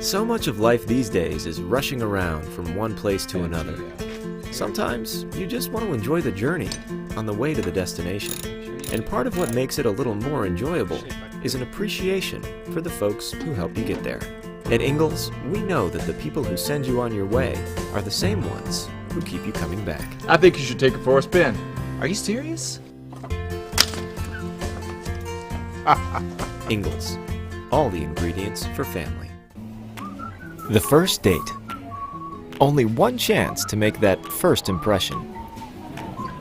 So much of life these days is rushing around from one place to another. Sometimes you just want to enjoy the journey on the way to the destination. And part of what makes it a little more enjoyable is an appreciation for the folks who help you get there. At Ingalls, we know that the people who send you on your way are the same ones who keep you coming back. I think you should take it for a spin. Are you serious? Ingalls. All the ingredients for family. The first date. Only one chance to make that first impression.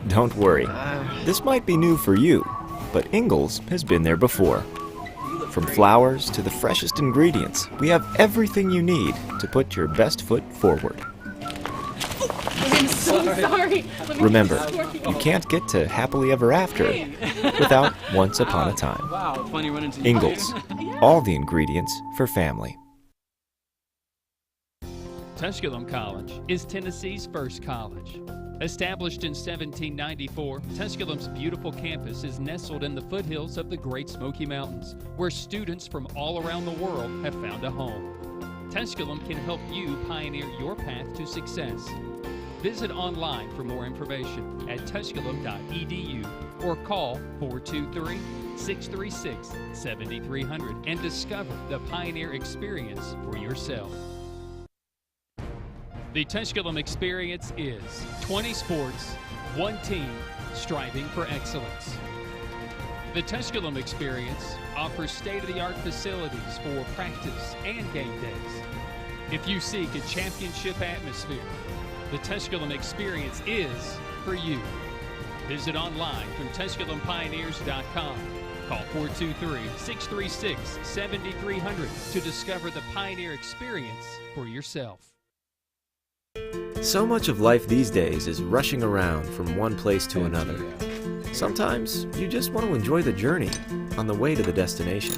Don't worry, this might be new for you, but Ingalls has been there before. From flowers to the freshest ingredients, we have everything you need to put your best foot forward. I'm so sorry. Remember, you can't get to happily ever after without once upon a time. Wow, funny running into you. Ingalls. All the ingredients for family. Tusculum College is Tennessee's first college. Established in 1794, Tusculum's beautiful campus is nestled in the foothills of the Great Smoky Mountains, where students from all around the world have found a home. Tusculum can help you pioneer your path to success. Visit online for more information at tusculum.edu or call 423-636-7300 and discover the Pioneer experience for yourself. The Tusculum experience is 20 sports, one team, striving for excellence. The Tusculum experience offers state-of-the-art facilities for practice and game days. If you seek a championship atmosphere, the Tusculum experience is for you. Visit online from TusculumPioneers.com. Call 423-636-7300 to discover the Pioneer experience for yourself. So much of life these days is rushing around from one place to another. Sometimes you just want to enjoy the journey on the way to the destination.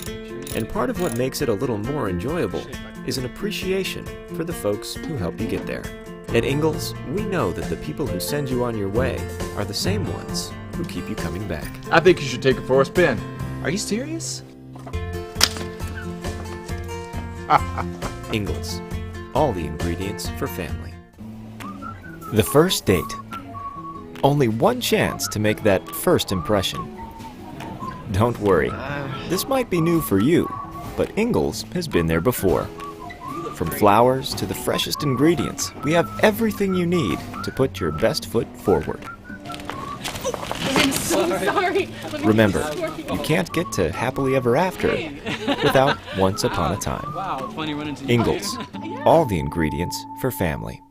And part of what makes it a little more enjoyable is an appreciation for the folks who help you get there. At Ingalls, we know that the people who send you on your way are the same ones who keep you coming back. I think you should take it for a spin. Are you serious? Ingalls. All the ingredients for family. The first date. Only one chance to make that first impression. Don't worry, this might be new for you, but Ingalls has been there before. From flowers to the freshest ingredients, we have everything you need to put your best foot forward. I'm so sorry. Remember, you can't get to happily ever after without once upon a time. Wow, funny running into you. Ingalls. All the ingredients for family.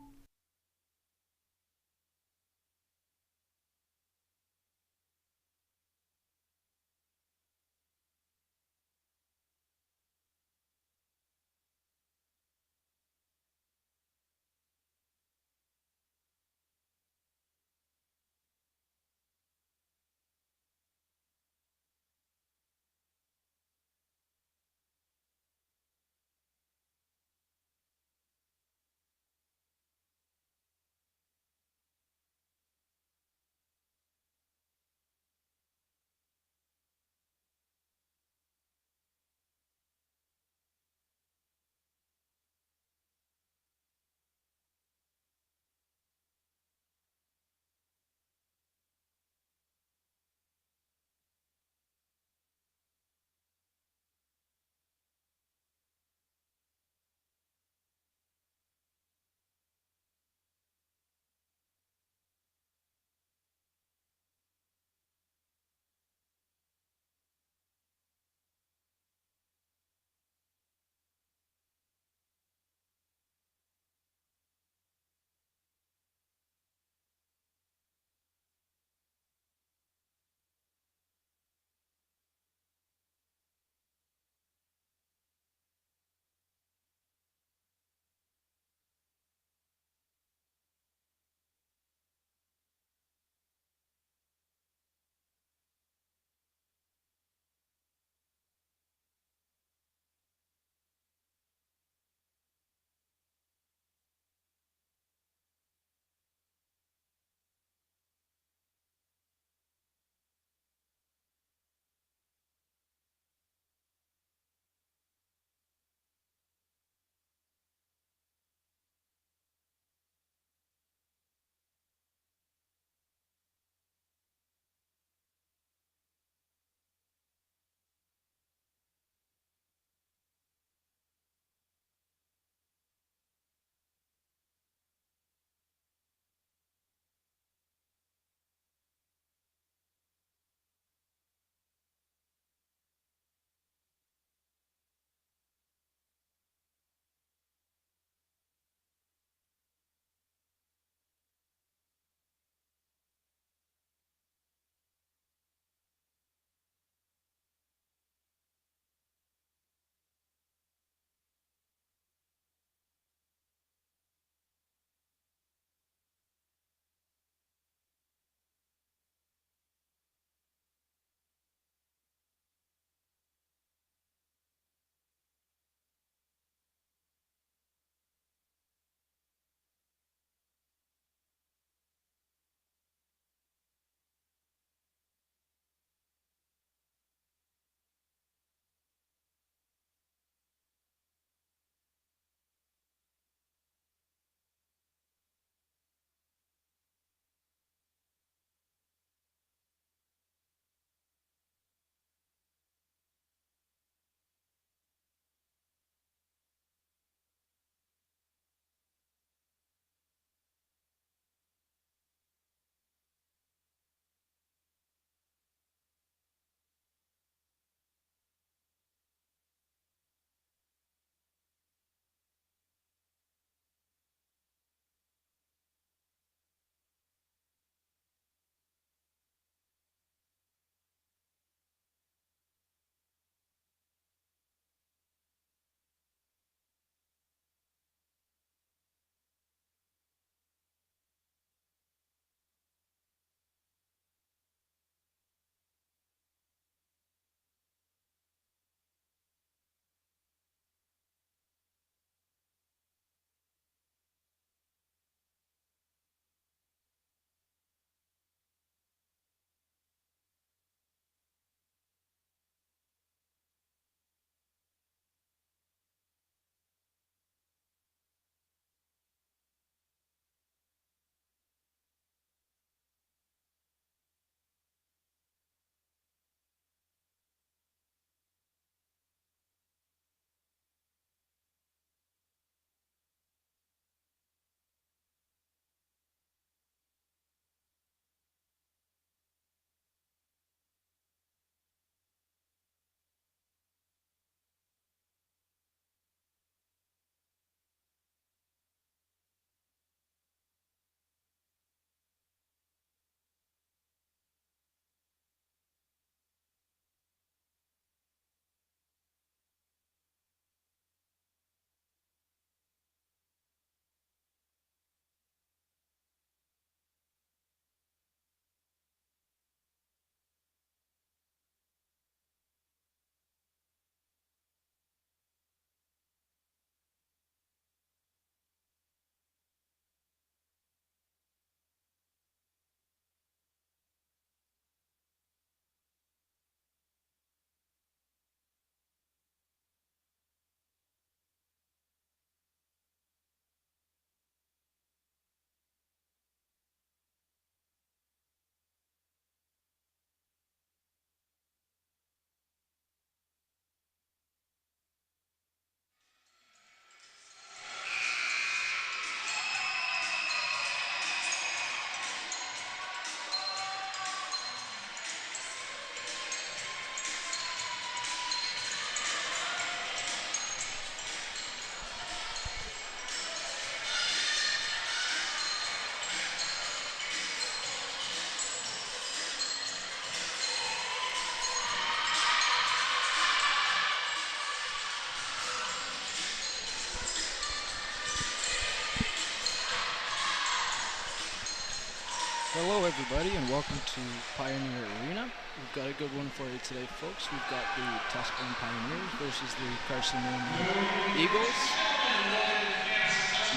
Hello everybody and welcome to Pioneer Arena. We've got a good one for you today, folks. We've got the Tusculum Pioneers versus the Carson-Newman Eagles.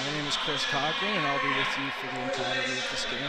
My name is Chris Cochran and I'll be with you for the entirety of this game.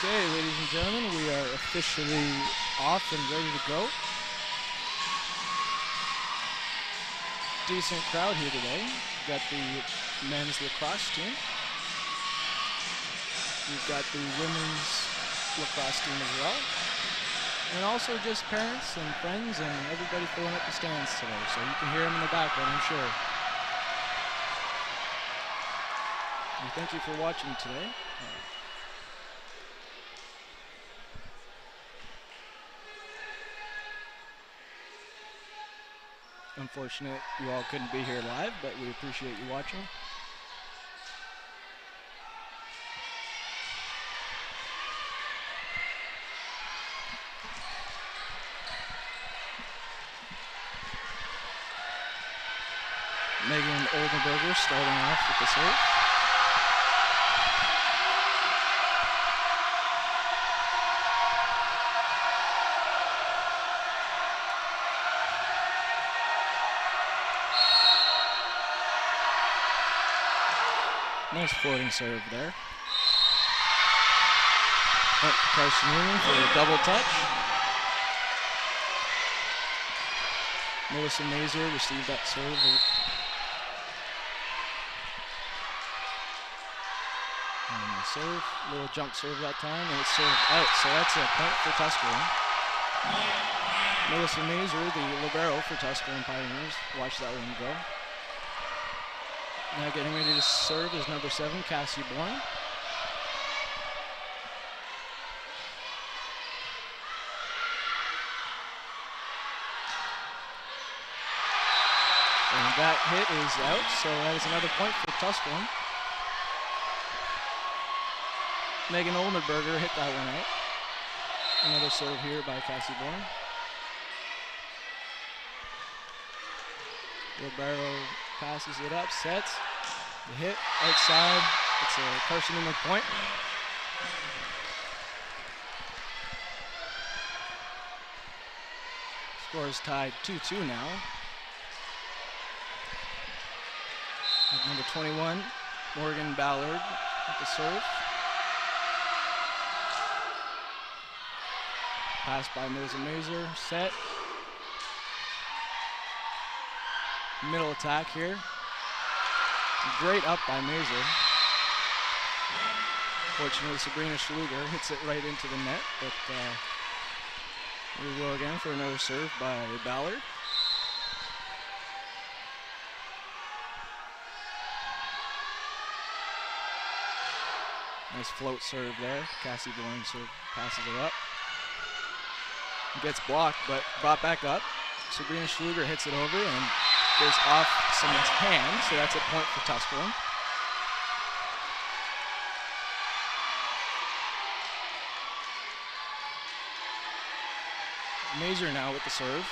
Okay, ladies and gentlemen, we are officially off and ready to go. decent crowd here today. We've got the men's lacrosse team. We've got the women's lacrosse team as well. And also just parents and friends and everybody filling up the stands today. So you can hear them in the background, I'm sure. And thank you for watching today. Unfortunate you all couldn't be here live, but we appreciate you watching. Megan Oldenburger starting off with the serve. Nice floating serve there. Up to Carson-Newman for a double touch. Melissa Mazer received that serve. And the serve, little jump serve that time, and it's served out. So that's a point for Tuscarora. Melissa Mazer, the libero for Tuscarora Pioneers. Watch that one go. Now getting ready to serve is number 7, Cassie Bourne. And that hit is out, so that is another point for Tuscarora. Megan Oldenburger hit that one out. Another serve here by Cassie Bourne. Libero passes it up, sets, the hit outside. It's a Carson-Newman point. Score is tied 2-2 now. With number 21, Morgan Ballard at the serve. Pass by Melissa Mazer, set. Middle attack here. Great up by Mazer. Fortunately, Sabrina Schluger hits it right into the net, but here we go again for another serve by Ballard. Nice float serve there. Cassie Bourne passes it up. Gets blocked, but brought back up. Sabrina Schluger hits it over and goes off someone's hand, so that's a point for Tuscarora. Mazer now with the serve.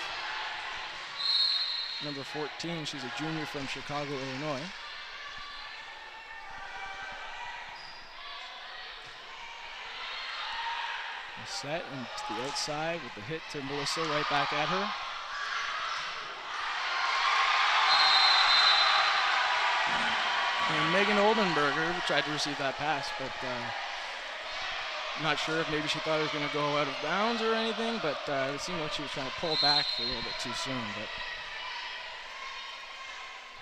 Number 14, she's a junior from Chicago, Illinois. Set and to the outside with the hit to Melissa right back at her. And Megan Oldenburger tried to receive that pass, but not sure if maybe she thought it was going to go out of bounds or anything, but it seemed like she was trying to pull back a little bit too soon. But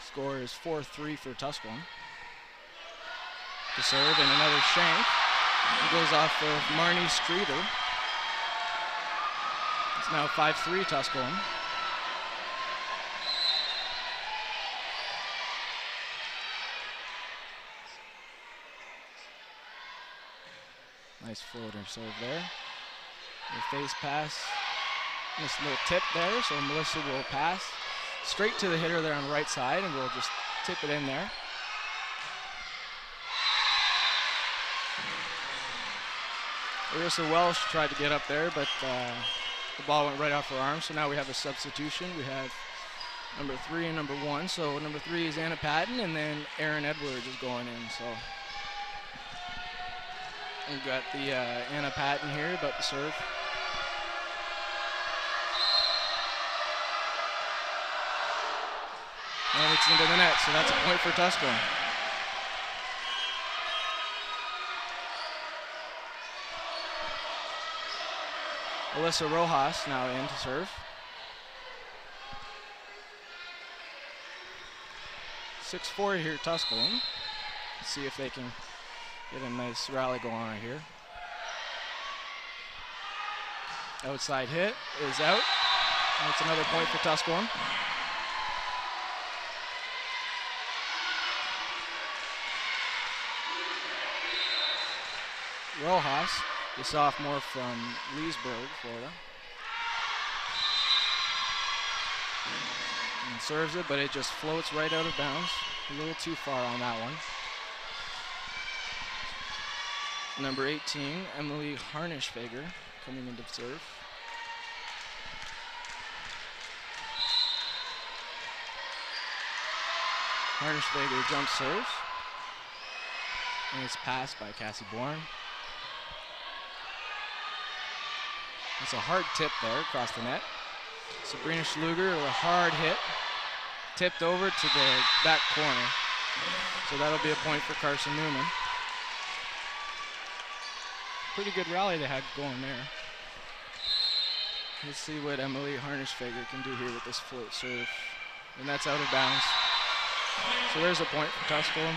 score is 4-3 for Tuscarora. The serve and another shank. It goes off of Marnie Streeter. It's now 5-3 Tuscarora. Nice floater serve there. The face pass. Nice little tip there, so Melissa will pass straight to the hitter there on the right side, and we'll just tip it in there. Arissa Welsh tried to get up there, but the ball went right off her arm, so now we have a substitution. We have number 3 and number 1. So number 3 is Anna Patton, and then Erin Edwards is going in. So we've got the Anna Patton here, about to serve. And it's into the net, so that's a point for Tuscarora. Alyssa Rojas now in to serve. 6-4 here, Tusculum. Let's see if they can get a nice rally going on here. Outside hit is out. That's another point for Tusculum. Rojas, the sophomore from Leesburg, Florida. And serves it, but it just floats right out of bounds. A little too far on that one. Number 18, Emily Harnischfeger, coming into serve. Harnischfeger jump serves. And it's passed by Cassie Bourne. It's a hard tip there across the net. Sabrina Schluger with a hard hit. Tipped over to the back corner. So that'll be a point for Carson-Newman. Pretty good rally they had going there. Let's see what Emily Harnischfeger can do here with this float serve. And that's out of bounds. So there's a point for Tusculum.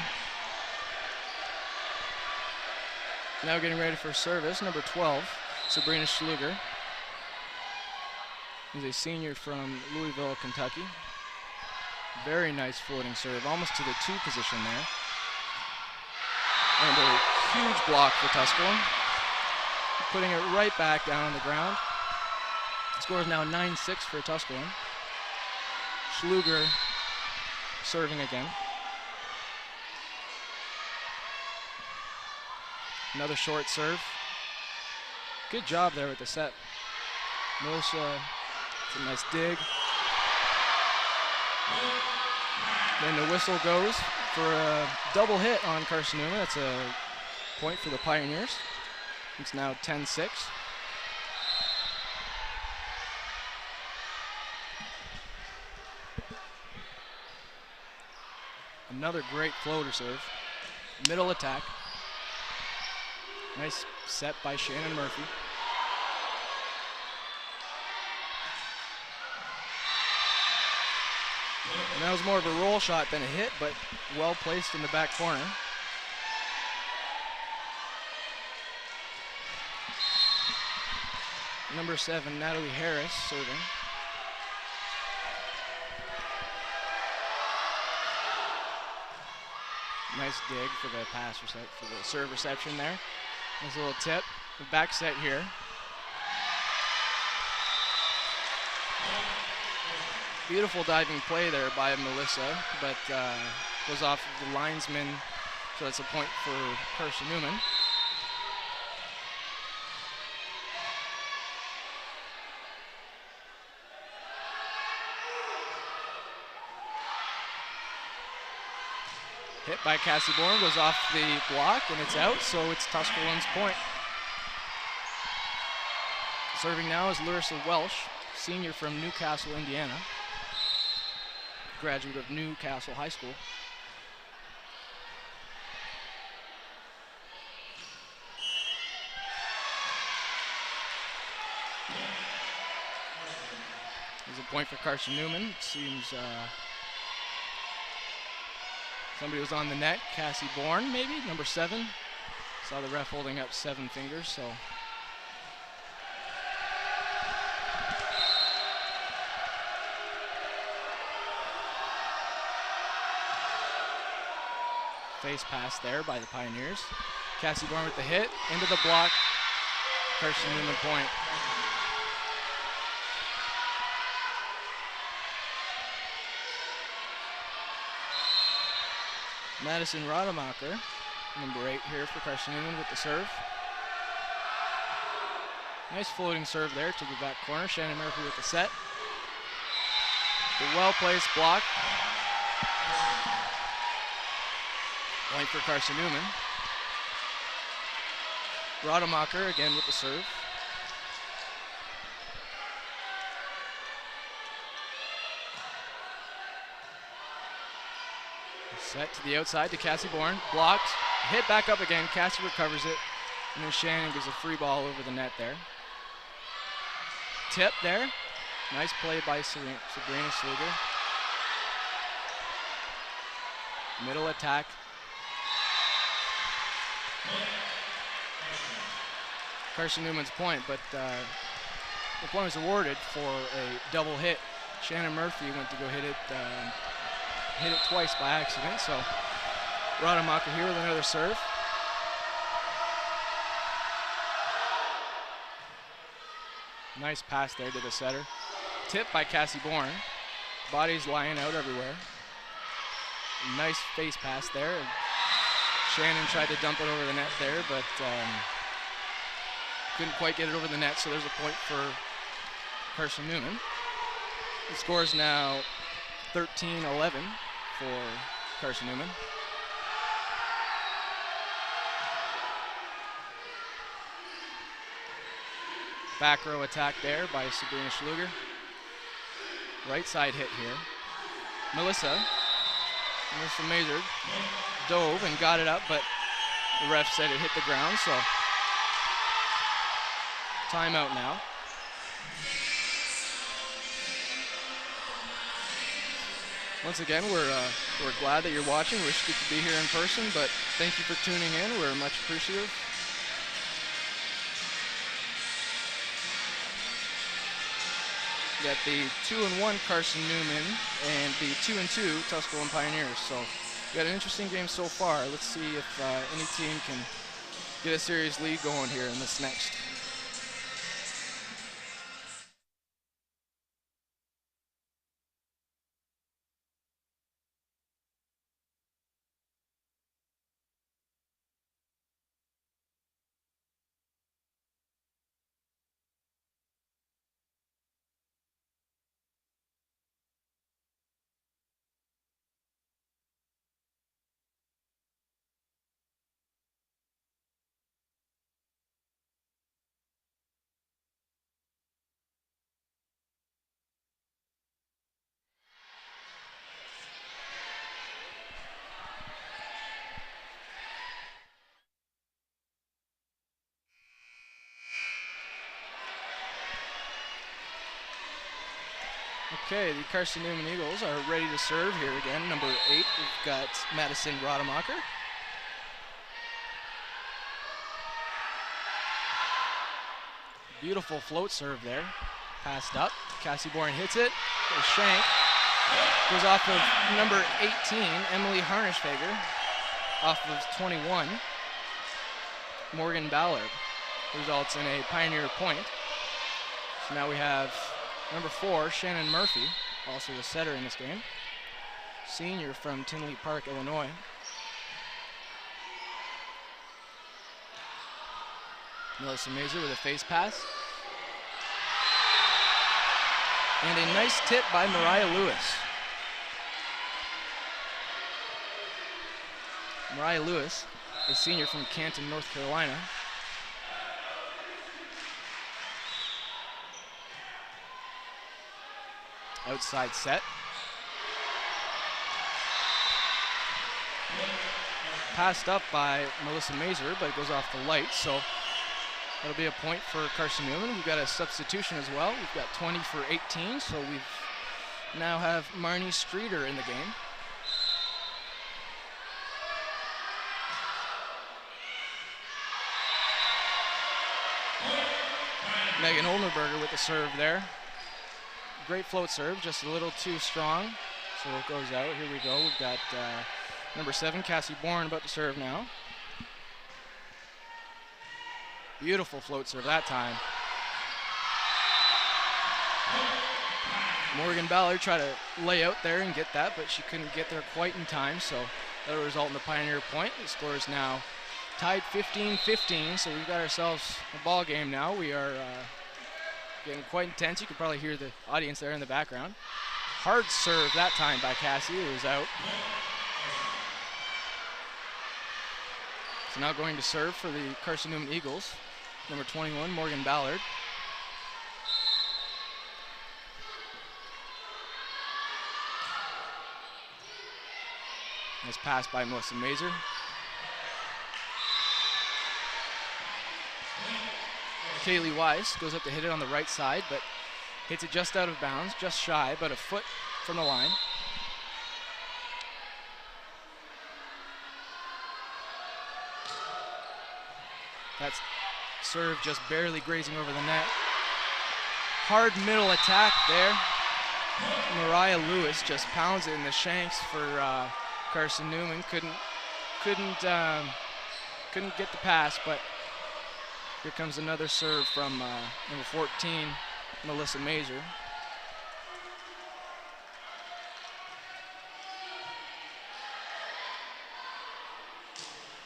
Now getting ready for service, number 12, Sabrina Schluger. She's a senior from Louisville, Kentucky. Very nice floating serve, almost to the 2 position there. And a huge block for Tusculum. Putting it right back down on the ground. The score is now 9-6 for Tusculum. Schluger serving again. Another short serve. Good job there with the set. Melissa, it's a nice dig. Then the whistle goes for a double hit on Carson-Newman. That's a point for the Pioneers. It's now 10-6. Another great floater serve. Middle attack. Nice set by Shannon Murphy. And that was more of a roll shot than a hit, but well placed in the back corner. Number 7, Natalie Harris, serving. Nice dig for the pass for the serve reception there. Nice little tip. The back set here. Beautiful diving play there by Melissa, but goes off of the linesman, so that's a point for Carson-Newman. Hit by Cassie Bourne, goes off the block, and it's out, so it's Tusculum's point. Serving now is Larissa Welsh, senior from Newcastle, Indiana. Graduate of Newcastle High School. There's a point for Carson-Newman. Seems somebody was on the net. Cassie Bourne, maybe, number 7. Saw the ref holding up 7 fingers, so. Face pass there by the Pioneers. Cassie Bourne with the hit, into the block. Carson-Newman point. Madison Rademacher, number 8 here for Carson-Newman with the serve. Nice floating serve there to the back corner. Shannon Murphy with the set. The well-placed block. Point for Carson-Newman. Rademacher again with the serve. Set to the outside to Cassie Bourne. Blocked. Hit back up again. Cassie recovers it. And then Shannon gives a free ball over the net there. Tip there. Nice play by Sabrina Schluger. Middle attack. Carson-Newman's point, but the point was awarded for a double hit. Shannon Murphy went to go hit it twice by accident, so Rademacher here with another serve. Nice pass there to the setter. Tip by Cassie Bourne. Bodies lying out everywhere. Nice face pass there. And Shannon tried to dump it over the net there, but couldn't quite get it over the net, so there's a point for Carson-Newman. The score is now 13-11 for Carson-Newman. Back row attack there by Sabrina Schluger. Right side hit here. Melissa Mazur dove and got it up, but the ref said it hit the ground, so timeout now. Once again, we're glad that you're watching. Wish you could be here in person, but thank you for tuning in. We're much appreciative. Got the 2-1 Carson-Newman and the 2-2 Tusculum Pioneers. So we got an interesting game so far. Let's see if any team can get a serious lead going here in this next. Okay, the Carson-Newman Eagles are ready to serve here again. Number 8, we've got Madison Rademacher. Beautiful float serve there. Passed up. Cassie Bourne hits it. A shank. Goes off of number 18, Emily Harnischfeger. Off of 21, Morgan Ballard. Results in a Pioneer point. So now we have number 4, Shannon Murphy, also the setter in this game. Senior from Tinley Park, Illinois. Melissa Mazur with a face pass. And a nice tip by Mariah Lewis. Mariah Lewis, a senior from Canton, North Carolina. Outside set. Passed up by Melissa Mazur, but it goes off the light, so that'll be a point for Carson-Newman. We've got a substitution as well. We've got 20 for 18, so we now have Marnie Streeter in the game. Megan Oldenberger with the serve there. Great float serve, just a little too strong, so it goes out. Here we go. We've got number 7, Cassie Bourne, about to serve now. Beautiful float serve that time. Morgan Ballard tried to lay out there and get that, but she couldn't get there quite in time, so that'll result in the Pioneer point. The score is now tied 15-15, so we've got ourselves a ball game now. We are getting quite intense. You can probably hear the audience there in the background. Hard serve that time by Cassie. It was out. So now going to serve for the Carson-Newman Eagles, number 21, Morgan Ballard. Nice pass by Melissa Mazur. Kaylee Weiss goes up to hit it on the right side, but hits it just out of bounds, just shy, but a foot from the line. That's serve just barely grazing over the net. Hard middle attack there. Mariah Lewis just pounds it in the shanks for Carson-Newman. Couldn't get the pass, but here comes another serve from number 14, Melissa Mazer.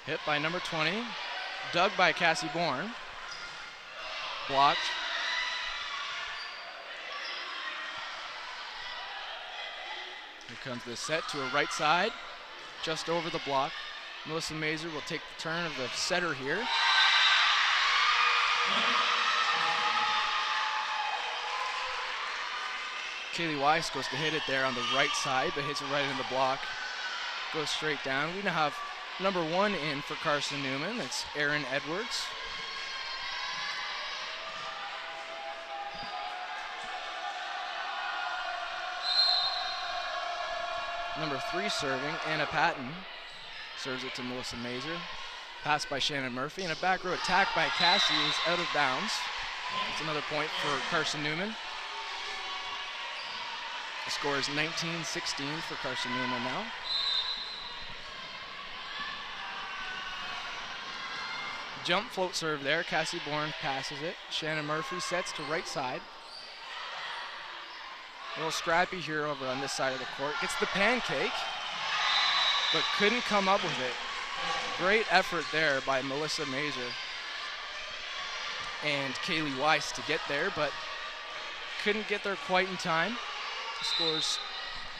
Hit by number 20, dug by Cassie Bourne. Blocked. Here comes the set to a right side, just over the block. Melissa Mazer will take the turn of the setter here. Kaylee Weiss goes to hit it there on the right side, but hits it right in the block. Goes straight down. We now have number 1 in for Carson-Newman. That's Erin Edwards. Number 3 serving, Anna Patton, serves it to Melissa Mazer. Pass by Shannon Murphy, and a back row attack by Cassie is out of bounds. That's another point for Carson-Newman. The score is 19-16 for Carson-Newman now. Jump float serve there. Cassie Bourne passes it. Shannon Murphy sets to right side. A little scrappy here over on this side of the court. Gets the pancake, but couldn't come up with it. Great effort there by Melissa Mazer and Kaylee Weiss to get there, but couldn't get there quite in time. Scores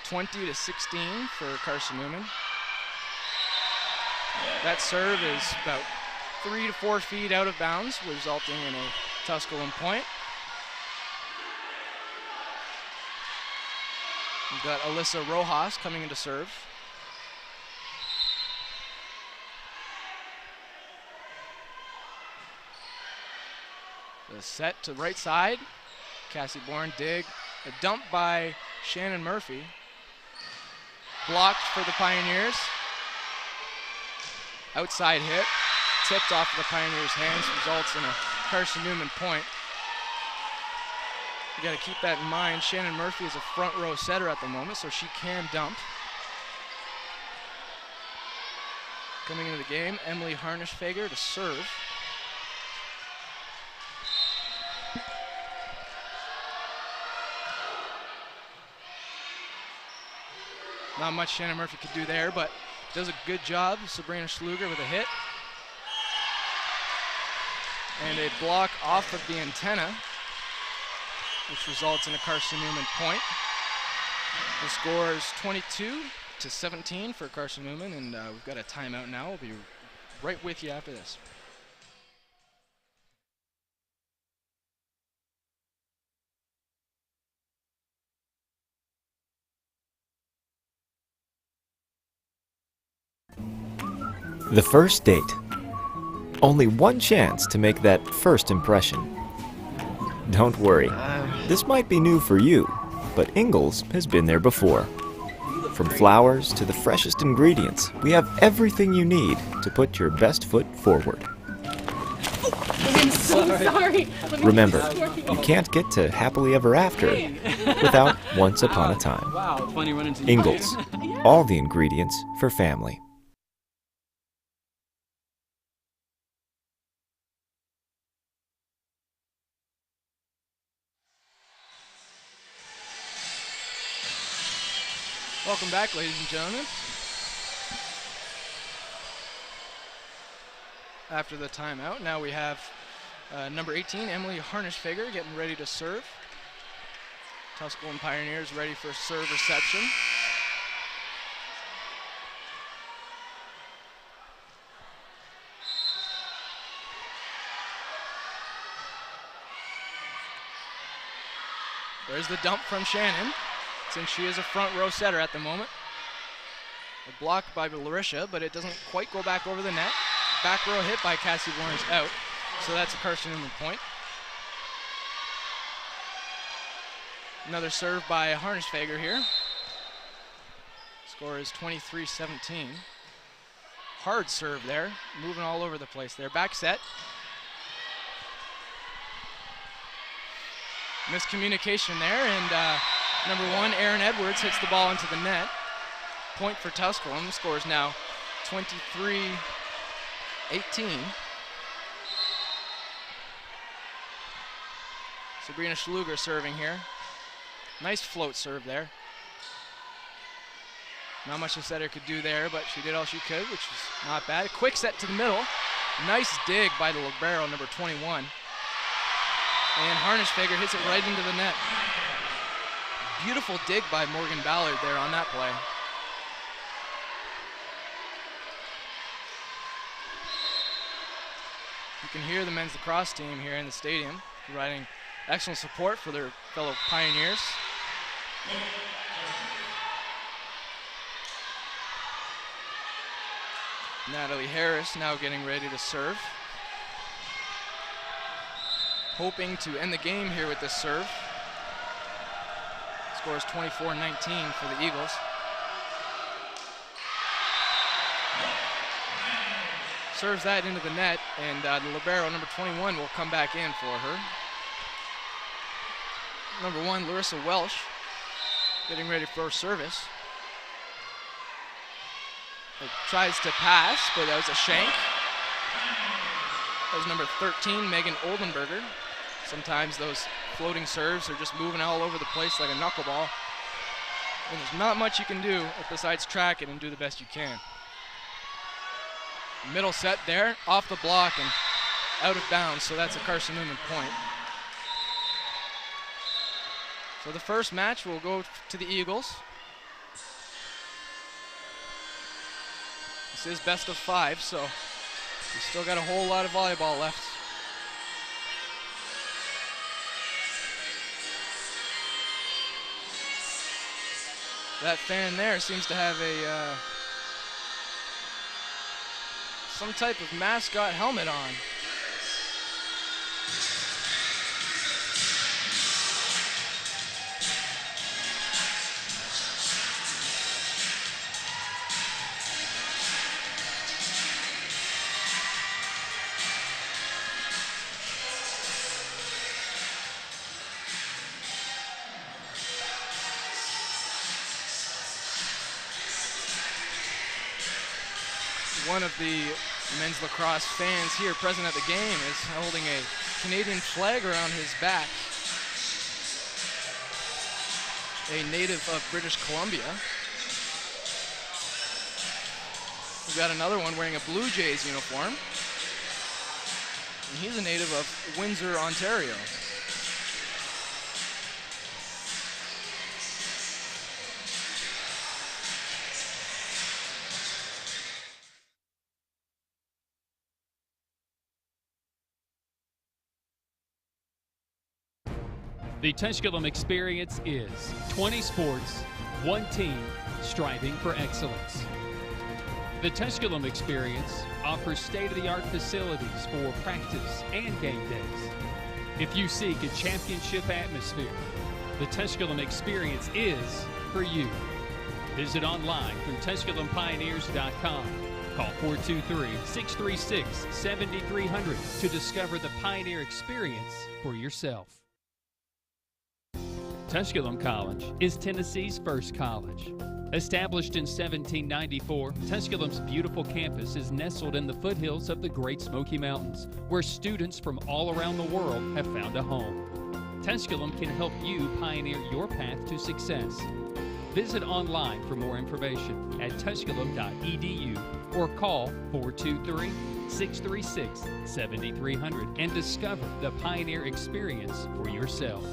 20-16 for Carson-Newman. That serve is about 3 to 4 feet out of bounds, resulting in a Tusculum point. We've got Alyssa Rojas coming in to serve. The set to right side. Cassie Bourne dig. A dump by Shannon Murphy. Blocked for the Pioneers. Outside hit. Tipped off of the Pioneers' hands. Results in a Carson-Newman point. You got to keep that in mind. Shannon Murphy is a front row setter at the moment, so she can dump. Coming into the game, Emily Harnisch-Fager to serve. Not much Shannon Murphy could do there, but does a good job. Sabrina Schluger with a hit. And a block off of the antenna, which results in a Carson-Newman point. The score is 22-17 for Carson-Newman, and we've got a timeout now. We'll be right with you after this. The first date. Only one chance to make that first impression. Don't worry, this might be new for you, but Ingles has been there before. From flowers to the freshest ingredients, we have everything you need to put your best foot forward. I'm so sorry. Remember, you can't get to happily ever after without once upon a time. Wow, funny running into you. Ingles, all the ingredients for family. Welcome back, ladies and gentlemen. After the timeout, now we have number 18, Emily Harnisch-Fager, getting ready to serve. Tusculum Pioneers ready for serve reception. There's the dump from Shannon, since she is a front row setter at the moment. A block by Larisha, but it doesn't quite go back over the net. Back row hit by Cassie Bourne is out, so that's a Carson-Newman point. Another serve by Harnisch-Fager here. Score is 23-17. Hard serve there, moving all over the place there. Back set, Miscommunication there, and number 1, Aaron Edwards, hits the ball into the net. Point for Tusculum. The score is now 23-18. Sabrina Schluger serving here. Nice float serve there. Not much the setter could do there, but she did all she could, which was not bad. A quick set to the middle. Nice dig by the libero, number 21. And Harnischfeger hits it right into the net. Beautiful dig by Morgan Ballard there on that play. You can hear the men's lacrosse team here in the stadium providing excellent support for their fellow Pioneers. Natalie Harris now getting ready to serve. Hoping to end the game here with this serve. Score is 24-19 for the Eagles. Serves that into the net, and the libero, number 21, will come back in for her. Number 1, Larissa Welsh, getting ready for service. It tries to pass, but that was a shank. That was number 13, Megan Oldenberger. Sometimes those floating serves are just moving all over the place like a knuckleball. And there's not much you can do besides track it and do the best you can. Middle set there, off the block and out of bounds, so that's a Carson-Newman point. So the first match will go to the Eagles. This is best of 5, so we still got a whole lot of volleyball left. That fan there seems to have a some type of mascot helmet on. One of the men's lacrosse fans here present at the game is holding a Canadian flag around his back. A native of British Columbia. We've got another one wearing a Blue Jays uniform. And he's a native of Windsor, Ontario. The Tusculum experience is 20 sports, 1 team, striving for excellence. The Tusculum experience offers state-of-the-art facilities for practice and game days. If you seek a championship atmosphere, the Tusculum experience is for you. Visit online through TusculumPioneers.com. Call 423-636-7300 to discover the Pioneer experience for yourself. Tusculum College is Tennessee's first college. Established in 1794, Tusculum's beautiful campus is nestled in the foothills of the Great Smoky Mountains, where students from all around the world have found a home. Tusculum can help you pioneer your path to success. Visit online for more information at tusculum.edu or call 423-636-7300 and discover the Pioneer experience for yourself.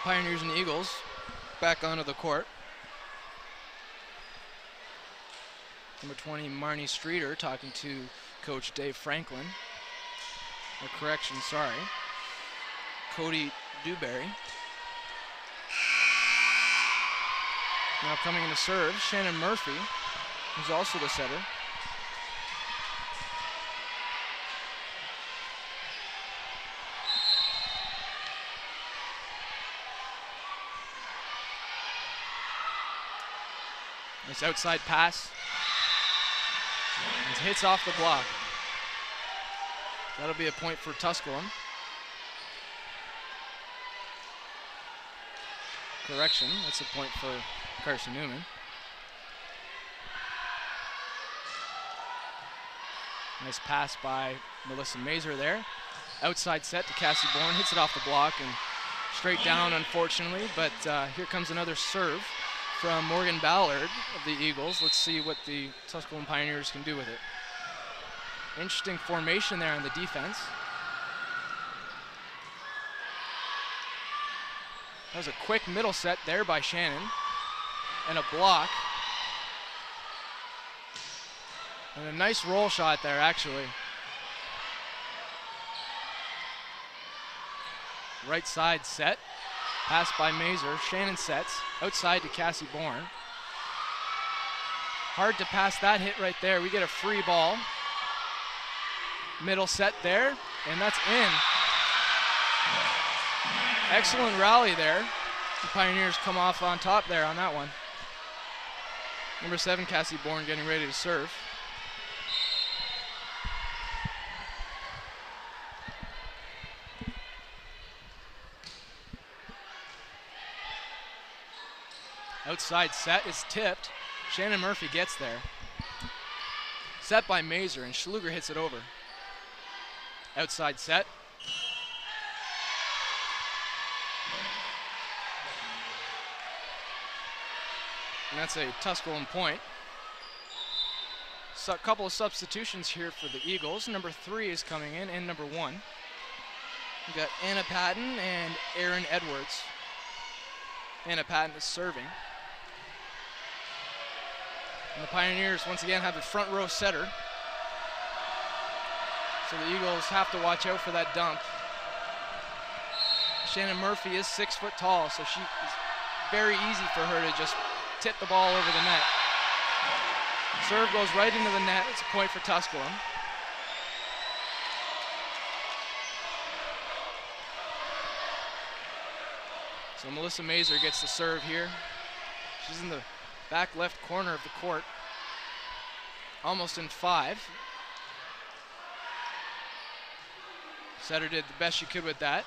Pioneers and Eagles back onto the court. Number 20, Marnie Streeter, talking to Coach Dave Franklin. Or correction, sorry. Cody Dewberry. Now coming in to serve, Shannon Murphy, who's also the setter. Nice outside pass. It hits off the block. That'll be a point for Tusculum. Correction, that's a point for Carson-Newman. Nice pass by Melissa Mazer there. Outside set to Cassie Bourne, hits it off the block and straight down, unfortunately, but here comes another serve from Morgan Ballard of the Eagles. Let's see what the Tusculum Pioneers can do with it. Interesting formation there on the defense. That was a quick middle set there by Shannon, and a block. And a nice roll shot there, actually. Right side set. Pass by Mazer. Shannon sets. Outside to Cassie Bourne. Hard to pass that hit right there. We get a free ball. Middle set there, and that's in. Excellent rally there. The Pioneers come off on top there on that one. Number 7, Cassie Bourne, getting ready to serve. Outside set is tipped. Shannon Murphy gets there. Set by Mazer, and Schluger hits it over. Outside set. And that's a Tusculum point. So a couple of substitutions here for the Eagles. Number 3 is coming in, and number 1. We've got Anna Patton and Erin Edwards. Anna Patton is serving. And the Pioneers once again have a front row setter. So the Eagles have to watch out for that dump. Shannon Murphy is 6 foot tall, so it's very easy for her to just tip the ball over the net. Serve goes right into the net. It's a point for Tusculum. So Melissa Mazer gets the serve here. She's in the back left corner of the court. Almost in 5. Setter did the best she could with that.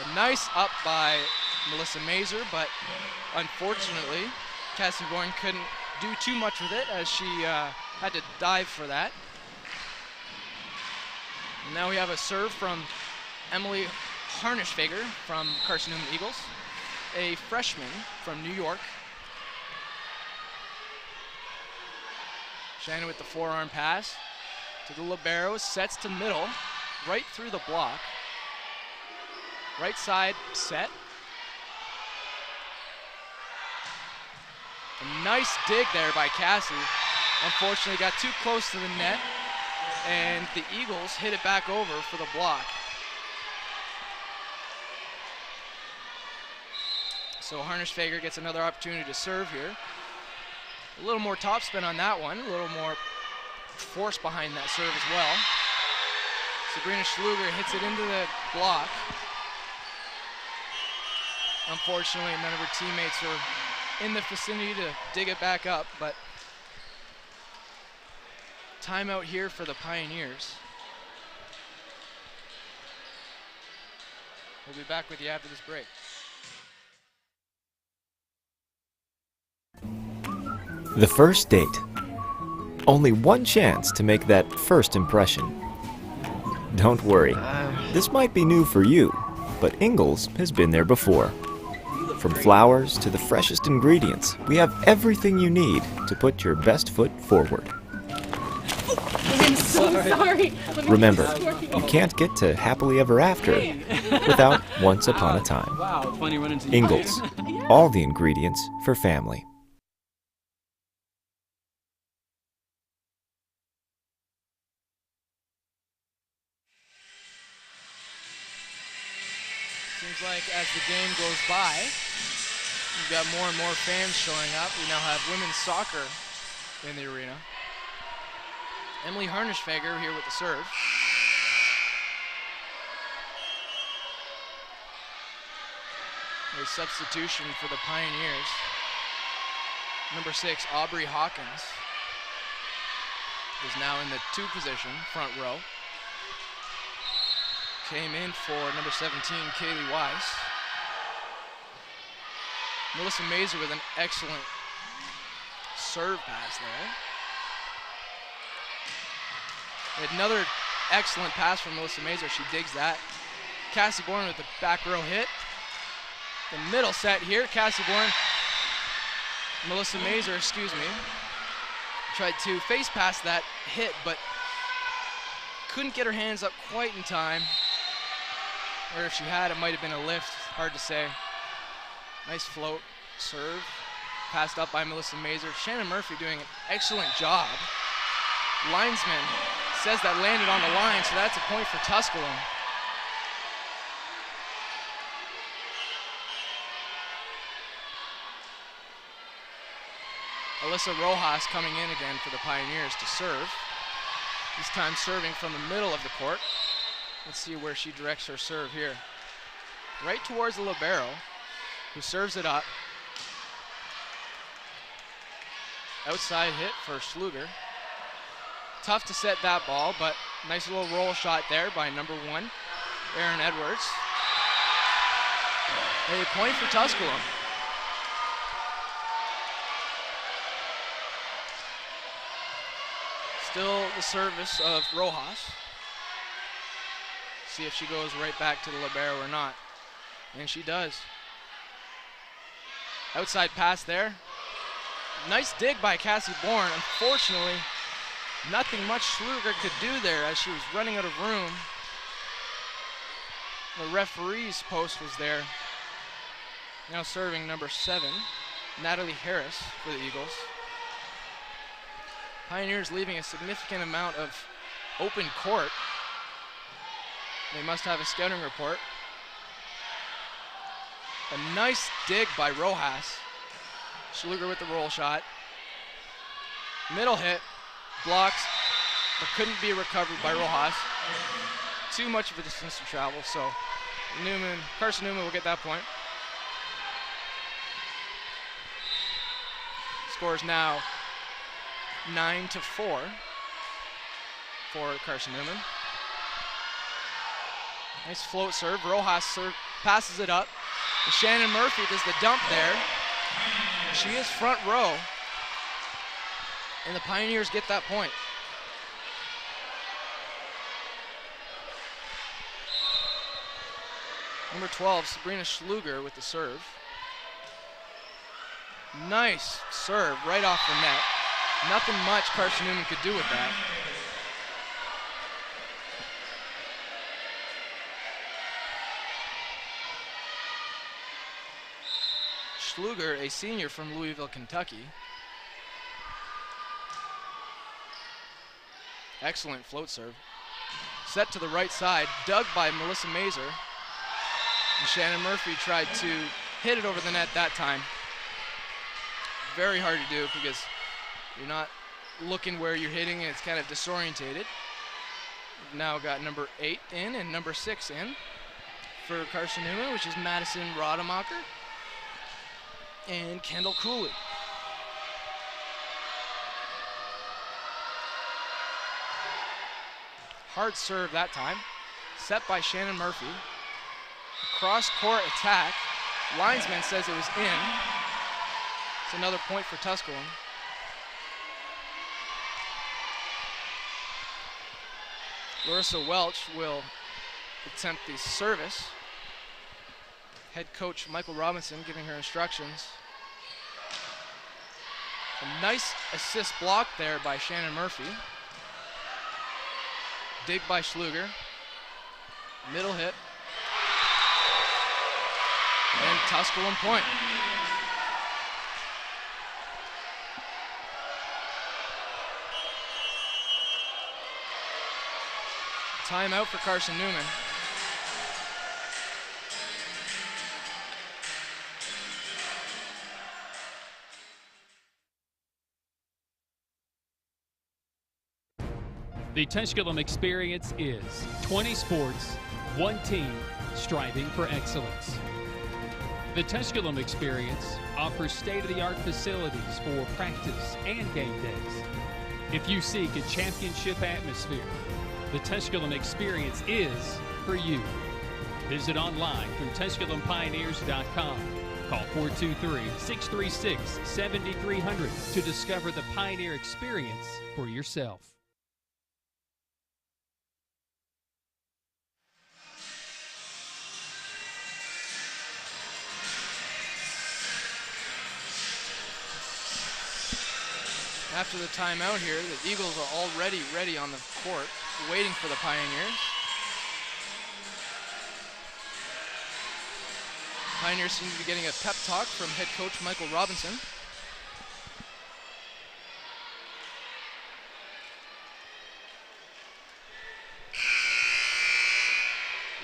A nice up by Melissa Mazer, but unfortunately, Cassie Bourne couldn't do too much with it as she had to dive for that. And now we have a serve from Emily Harnischfager from Carson-Newman Eagles, a freshman from New York. Shannon with the forearm pass to the libero, sets to middle, right through the block. Right side set. A nice dig there by Cassie. Unfortunately got too close to the net, and the Eagles hit it back over for the block. So Harnischfager gets another opportunity to serve here. A little more topspin on that one, a little more force behind that serve as well. Sabrina Schluger hits it into the block. Unfortunately, none of her teammates are in the vicinity to dig it back up, but timeout here for the Pioneers. We'll be back with you after this break. The first date. Only one chance to make that first impression. Don't worry, this might be new for you, but Ingalls has been there before. From flowers to the freshest ingredients, we have everything you need to put your best foot forward. I'm so sorry. Remember, you can't get to happily ever after without once upon a time. Wow, funny running into you. Ingalls, all the ingredients for family. Seems like as the game goes by, we've got more and more fans showing up. We now have women's soccer in the arena. Emily Harnischfager here with the serve. A substitution for the Pioneers. Number 6, Aubrey Hawkins, is now in the 2 position, front row. Came in for number 17, Kaylee Weiss. Melissa Mazer with an excellent serve pass there. Another excellent pass from Melissa Mazer. She digs that. Cassie Bourne with the back row hit. The middle set here. Cassie Bourne, Melissa Mazer, tried to face pass that hit, but couldn't get her hands up quite in time. Or if she had, it might have been a lift. Hard to say. Nice float serve. Passed up by Melissa Mazer. Shannon Murphy doing an excellent job. Linesman says that landed on the line, so that's a point for Tusculum. Alyssa Rojas coming in again for the Pioneers to serve. This time serving from the middle of the court. Let's see where she directs her serve here. Right towards the libero, who serves it up. Outside hit for Schluger. Tough to set that ball, but nice little roll shot there by number 1, Erin Edwards. A point for Tusculum. Still the service of Rojas. See if she goes right back to the libero or not. And she does. Outside pass there. Nice dig by Cassie Bourne. Unfortunately, nothing much Schluger could do there as she was running out of room. The referee's post was there. Now serving number 7, Natalie Harris for the Eagles. Pioneers leaving a significant amount of open court. They must have a scouting report. A nice dig by Rojas. Schluger with the roll shot. Middle hit, blocks, but couldn't be recovered by Rojas. Too much of a distance to travel, so Carson-Newman will get that point. Scores now 9-4 for Carson-Newman. Nice float serve. Rojas passes it up. Shannon Murphy does the dump there. She is front row. And the Pioneers get that point. Number 12, Sabrina Schluger with the serve. Nice serve right off the net. Nothing much Carson-Newman could do with that. Schluger, a senior from Louisville, Kentucky. Excellent float serve. Set to the right side, dug by Melissa Mazer. And Shannon Murphy tried to hit it over the net that time. Very hard to do because you're not looking where you're hitting and it's kind of disorientated. We've now got number 8 in and number 6 in for Carson-Newman, which is Madison Rademacher and Kendall Cooley. Hard serve that time. Set by Shannon Murphy. Cross-court attack. Linesman says it was in. It's another point for Tusculum. Larissa Welch will attempt the service. Head coach Michael Robinson giving her instructions. A nice assist block there by Shannon Murphy. Dig by Schluger. Middle hit. And Tusculum point. Timeout for Carson-Newman. The Tusculum experience is 20 sports, one team, striving for excellence. The Tusculum Experience offers state-of-the-art facilities for practice and game days. If you seek a championship atmosphere, the Tusculum Experience is for you. Visit online through TusculumPioneers.com. Call 423-636-7300 to discover the Pioneer Experience for yourself. After the timeout here, the Eagles are already ready on the court, waiting for the Pioneers. Pioneers seem to be getting a pep talk from head coach Michael Robinson.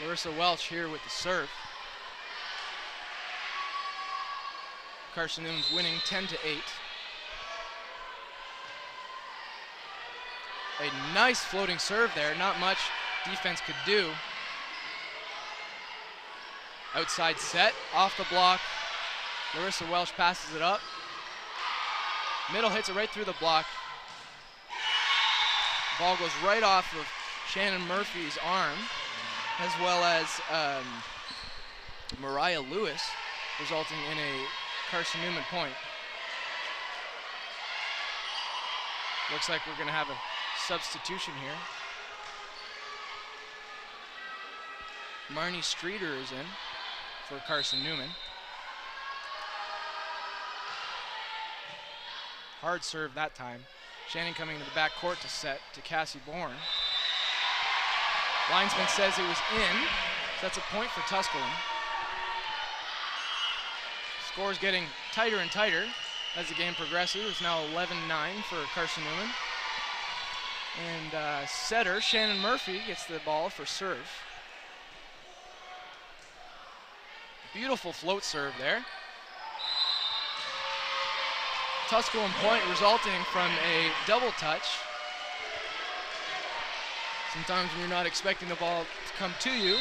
Larissa Welch here with the serve. Carson-Newman's winning 10-8. A nice floating serve there, not much defense could do. Outside set, off the block. Larissa Welch passes it up. Middle hits it right through the block. Ball goes right off of Shannon Murphy's arm, as well as Mariah Lewis, resulting in a Carson-Newman point. Looks like we're gonna have a substitution here. Marnie Streeter is in for Carson-Newman. Hard serve that time. Shannon coming to the back court to set to Cassie Bourne. Linesman says it was in, so that's a point for Tusculum. Score's getting tighter and tighter as the game progresses. It's now 11-9 for Carson-Newman. And setter Shannon Murphy gets the ball for serve. Beautiful float serve there. Tusculum point resulting from a double touch. Sometimes when you're not expecting the ball to come to you,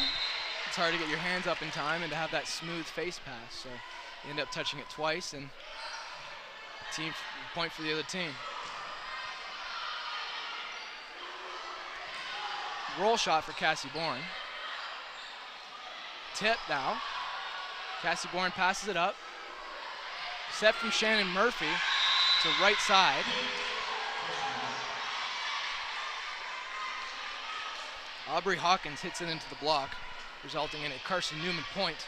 it's hard to get your hands up in time and to have that smooth face pass. So you end up touching it twice, and team point for the other team. Roll shot for Cassie Bourne. Tip now. Cassie Bourne passes it up. Set from Shannon Murphy to right side. Aubrey Hawkins hits it into the block, resulting in a Carson-Newman point.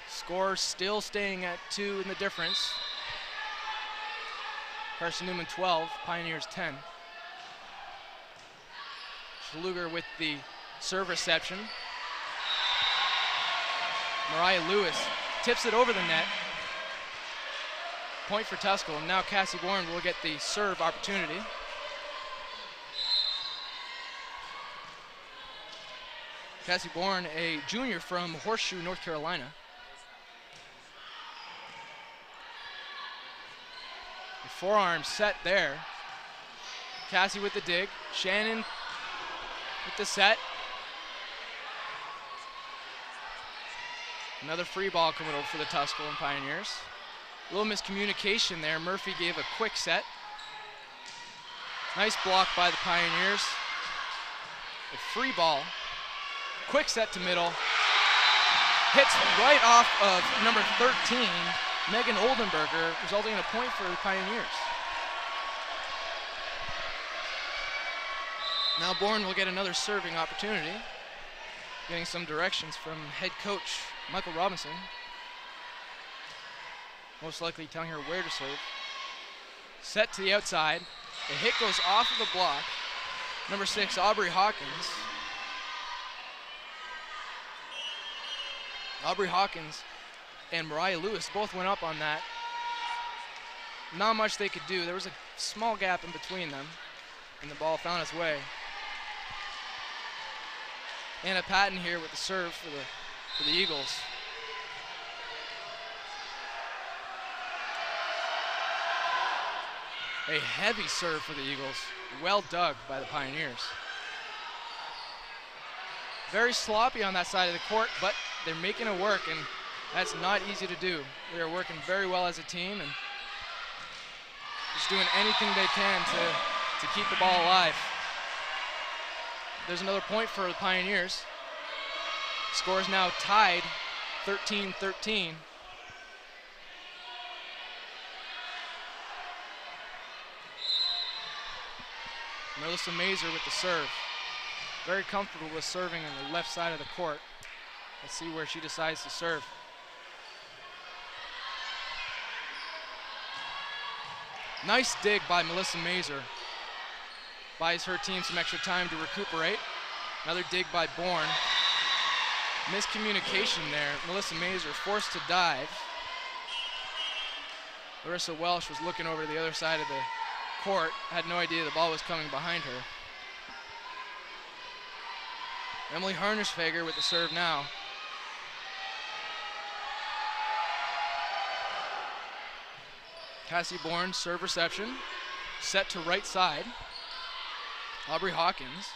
Score still staying at 2 in the difference. Carson-Newman 12, Pioneers 10. Schluger with the serve reception. Mariah Lewis tips it over the net. Point for Tusculum. Now Cassie Bourne will get the serve opportunity. Cassie Bourne, a junior from Horseshoe, North Carolina. The forearm set there. Cassie with the dig. Shannon with the set. Another free ball coming over for the Tusculum Pioneers. A little miscommunication there. Murphy gave a quick set. Nice block by the Pioneers. A free ball. Quick set to middle. Hits right off of number 13, Megan Oldenburger, resulting in a point for the Pioneers. Now Bourne will get another serving opportunity. Getting some directions from head coach Michael Robinson. Most likely telling her where to serve. Set to the outside. The hit goes off of the block. Number 6, Aubrey Hawkins. Aubrey Hawkins and Mariah Lewis both went up on that. Not much they could do. There was a small gap in between them, and the ball found its way. Anna Patton here with the serve for the Eagles. A heavy serve for the Eagles. Well dug by the Pioneers. Very sloppy on that side of the court, but they're making it work, and That's not easy to do. They are working very well as a team and just doing anything they can to keep the ball alive. There's another point for the Pioneers. Score is now tied 13-13. Melissa Mazer with the serve. Very comfortable with serving on the left side of the court. Let's see where she decides to serve. Nice dig by Melissa Mazer. Buys her team some extra time to recuperate. Another dig by Bourne. Miscommunication there. Melissa Mazer forced to dive. Larissa Welsh was looking over to the other side of the court. Had no idea the ball was coming behind her. Emily Harnischfeger with the serve now. Cassie Bourne, serve reception. Set to right side. Aubrey Hawkins.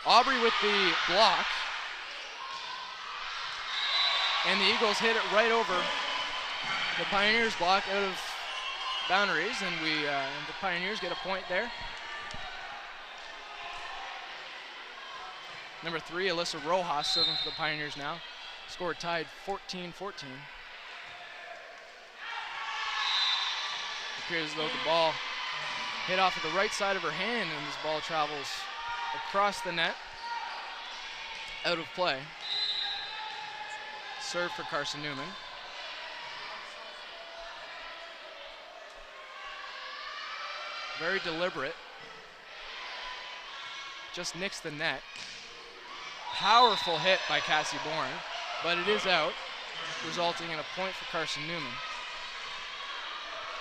Aubrey with the block. And the Eagles hit it right over the Pioneers block out of boundaries, and the Pioneers get a point there. Number 3, Alyssa Rojas, serving for the Pioneers now. Score tied 14-14. Appears as though the ball hit off of the right side of her hand, and this ball travels across the net, out of play. Serve for Carson-Newman. Very deliberate. Just nicks the net. Powerful hit by Cassie Bourne, but it is out, resulting in a point for Carson-Newman.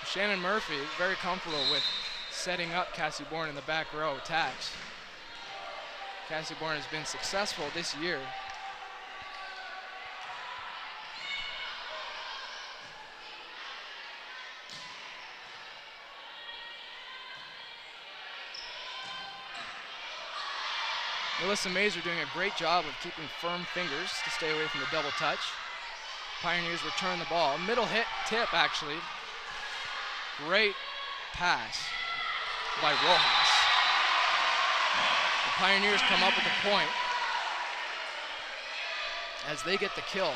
Shannon Murphy is very comfortable with setting up Cassie Bourne in the back row attacks. Cassie Bourne has been successful this year. Melissa Mazer doing a great job of keeping firm fingers to stay away from the double touch. Pioneers return the ball. Middle hit tip, actually. Great pass by Rojas. The Pioneers come up with a point as they get the kill.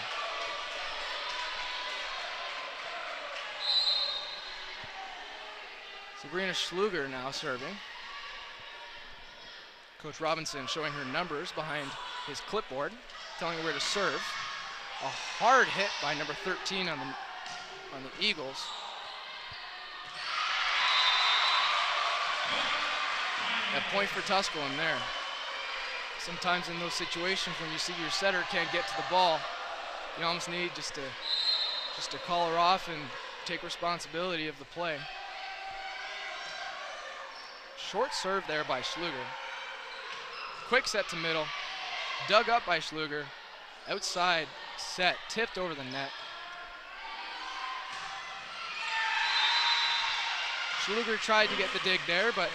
Sabrina Schluger now serving. Coach Robinson showing her numbers behind his clipboard, telling her where to serve. A hard hit by number 13 on the Eagles. A point for Tusculum there. Sometimes in those situations when you see your setter can't get to the ball, you almost need just to call her off and take responsibility of the play. Short serve there by Schluger. Quick set to middle, dug up by Schluger. Outside set, tipped over the net. Schluger tried to get the dig there, but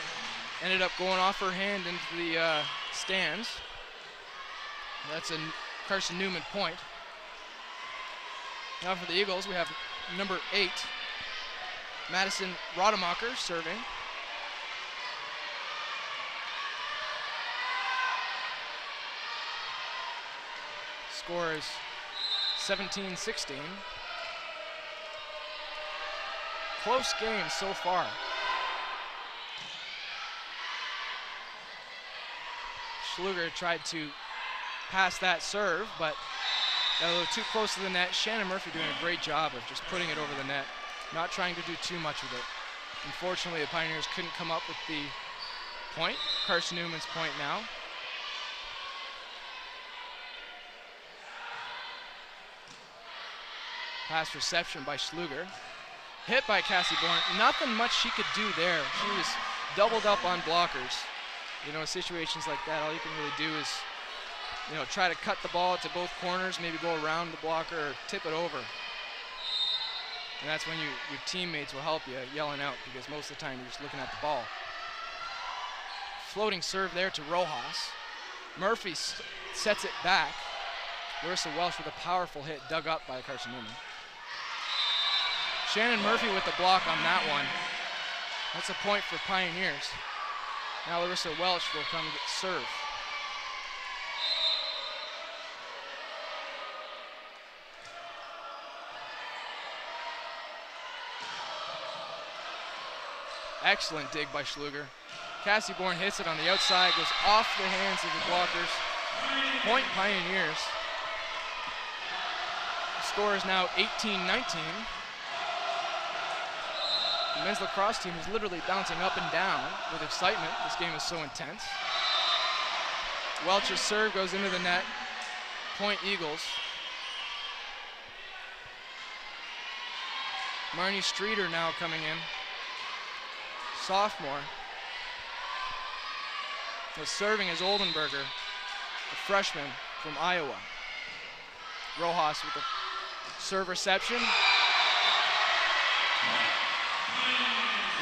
ended up going off her hand into the stands. That's a Carson-Newman point. Now for the Eagles, we have number 8, Madison Rademacher serving. Score is 17-16. Close game so far. Schluger tried to pass that serve, but got a little too close to the net. Shannon Murphy doing a great job of just putting it over the net, not trying to do too much with it. Unfortunately, the Pioneers couldn't come up with the point. Carson-Newman's point now. Pass reception by Schluger. Hit by Cassie Bourne. Nothing much she could do there. She was doubled up on blockers. You know, in situations like that, all you can really do is, you know, try to cut the ball to both corners, maybe go around the blocker or tip it over. And that's when your teammates will help you yelling out, because most of the time you're just looking at the ball. Floating serve there to Rojas. Murphy sets it back. Larissa Welsh with a powerful hit dug up by Carson-Newman. Shannon Murphy with the block on that one. That's a point for Pioneers. Now Larissa Welsh will come get serve. Excellent dig by Schluger. Cassie Bourne hits it on the outside, goes off the hands of the blockers. Point Pioneers. The score is now 18-19. The men's lacrosse team is literally bouncing up and down with excitement. This game is so intense. Welch's serve goes into the net. Point Eagles. Marnie Streeter now coming in. Sophomore. Was serving as Oldenburger, a freshman from Iowa. Rojas with the serve reception.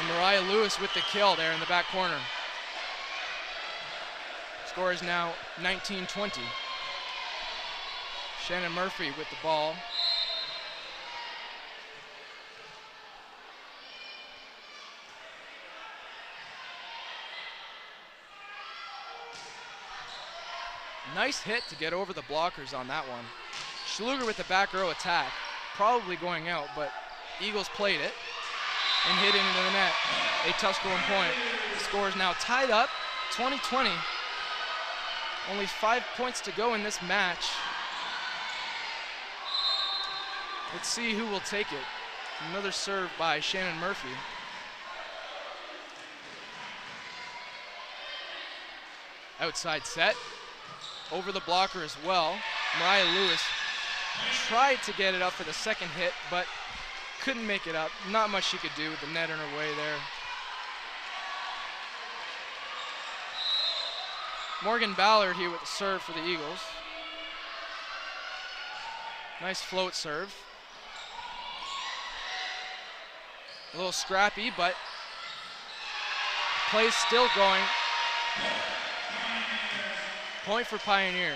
And Mariah Lewis with the kill there in the back corner. Score is now 19-20. Shannon Murphy with the ball. Nice hit to get over the blockers on that one. Schluger with the back row attack, probably going out, but Eagles played it and hit it into the net. A Tusculum point. The score is now tied up, 20-20. Only 5 points to go in this match. Let's see who will take it. Another serve by Shannon Murphy. Outside set. Over the blocker as well. Mariah Lewis tried to get it up for the second hit, but couldn't make it up. Not much she could do with the net in her way there. Morgan Ballard here with the serve for the Eagles. Nice float serve. A little scrappy, but play's still going. Point for Pioneer.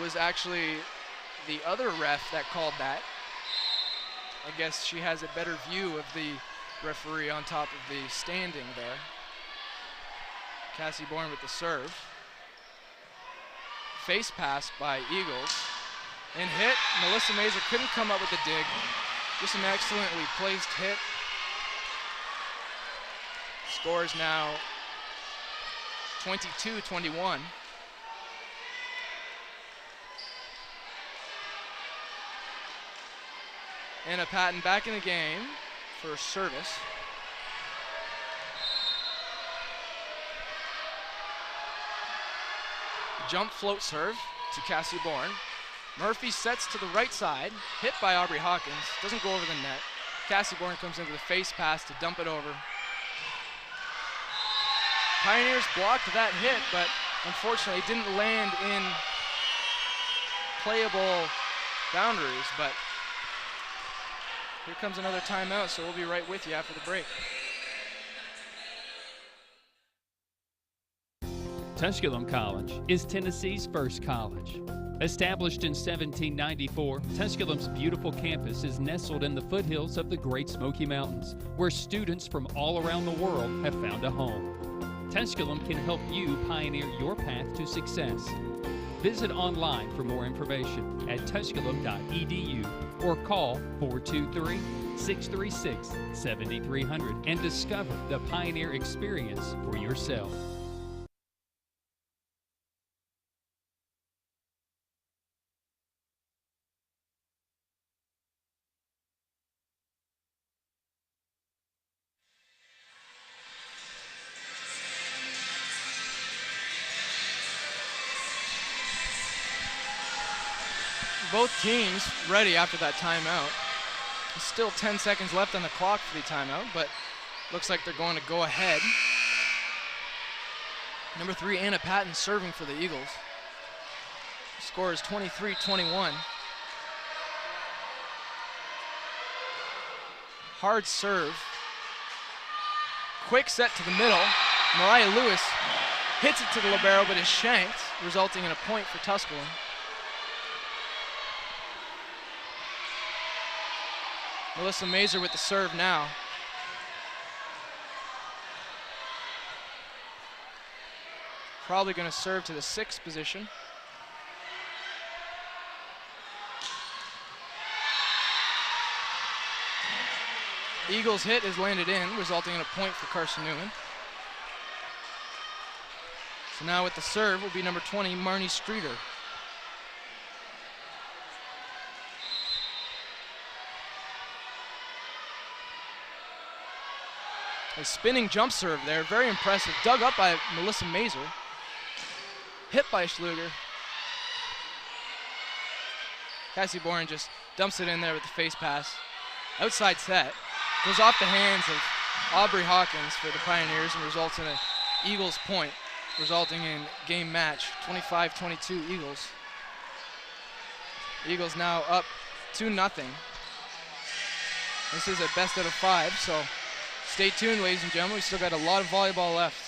Was actually the other ref that called that. I guess she has a better view of the referee on top of the standing there. Cassie Bourne with the serve. Face pass by Eagles. And hit. Melissa Mazer couldn't come up with the dig. Just an excellently placed hit. Score is now 22-21. Anna Patton back in the game for service. Jump float serve to Cassie Bourne. Murphy sets to the right side, hit by Aubrey Hawkins, doesn't go over the net. Cassie Bourne comes into the face pass to dump it over. Pioneers blocked that hit, but unfortunately didn't land in playable boundaries, but here comes another timeout, so we'll be right with you after the break. Tusculum College is Tennessee's first college. Established in 1794, Tusculum's beautiful campus is nestled in the foothills of the Great Smoky Mountains, where students from all around the world have found a home. Tusculum can help you pioneer your path to success. Visit online for more information at tusculum.edu or call 423-636-7300 and discover the Pioneer experience for yourself. Both teams ready after that timeout. There's still 10 seconds left on the clock for the timeout, but looks like they're going to go ahead. Number 3, Anna Patton serving for the Eagles. The score is 23-21. Hard serve. Quick set to the middle. Mariah Lewis hits it to the libero, but is shanked, resulting in a point for Tusculum. Melissa Mazer with the serve now. Probably going to serve to the 6th position. Eagles hit is landed in, resulting in a point for Carson-Newman. So now with the serve will be number 20, Marnie Streeter. A spinning jump serve there, very impressive. Dug up by Melissa Mazer. Hit by Schluger. Cassie Boren just dumps it in there with the face pass. Outside set. Goes off the hands of Aubrey Hawkins for the Pioneers and results in an Eagles point, resulting in game match, 25-22 Eagles. Eagles now up 2-0. This is a best out of 5, so stay tuned, ladies and gentlemen. We still got a lot of volleyball left.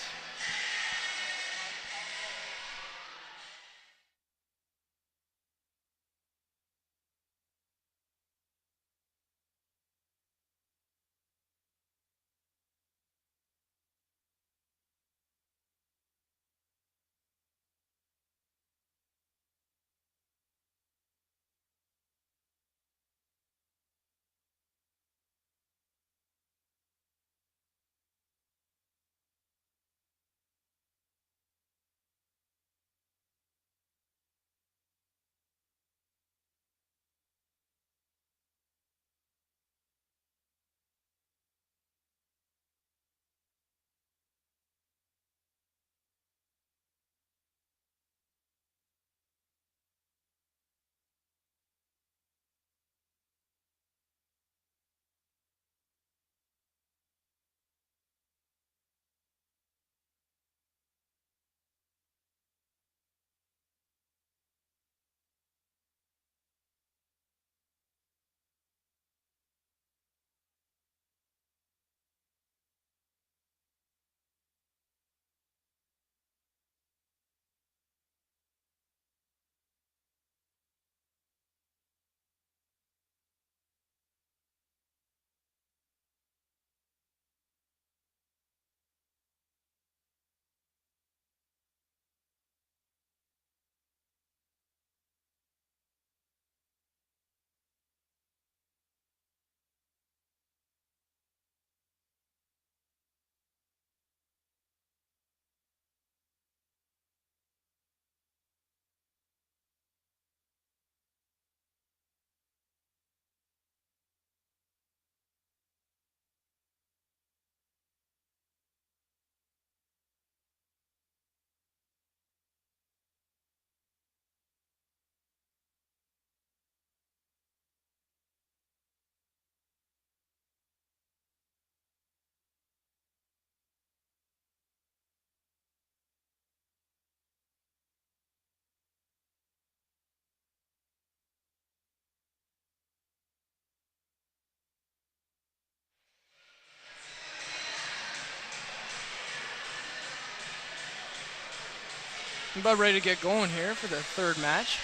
About ready to get going here for the 3rd match.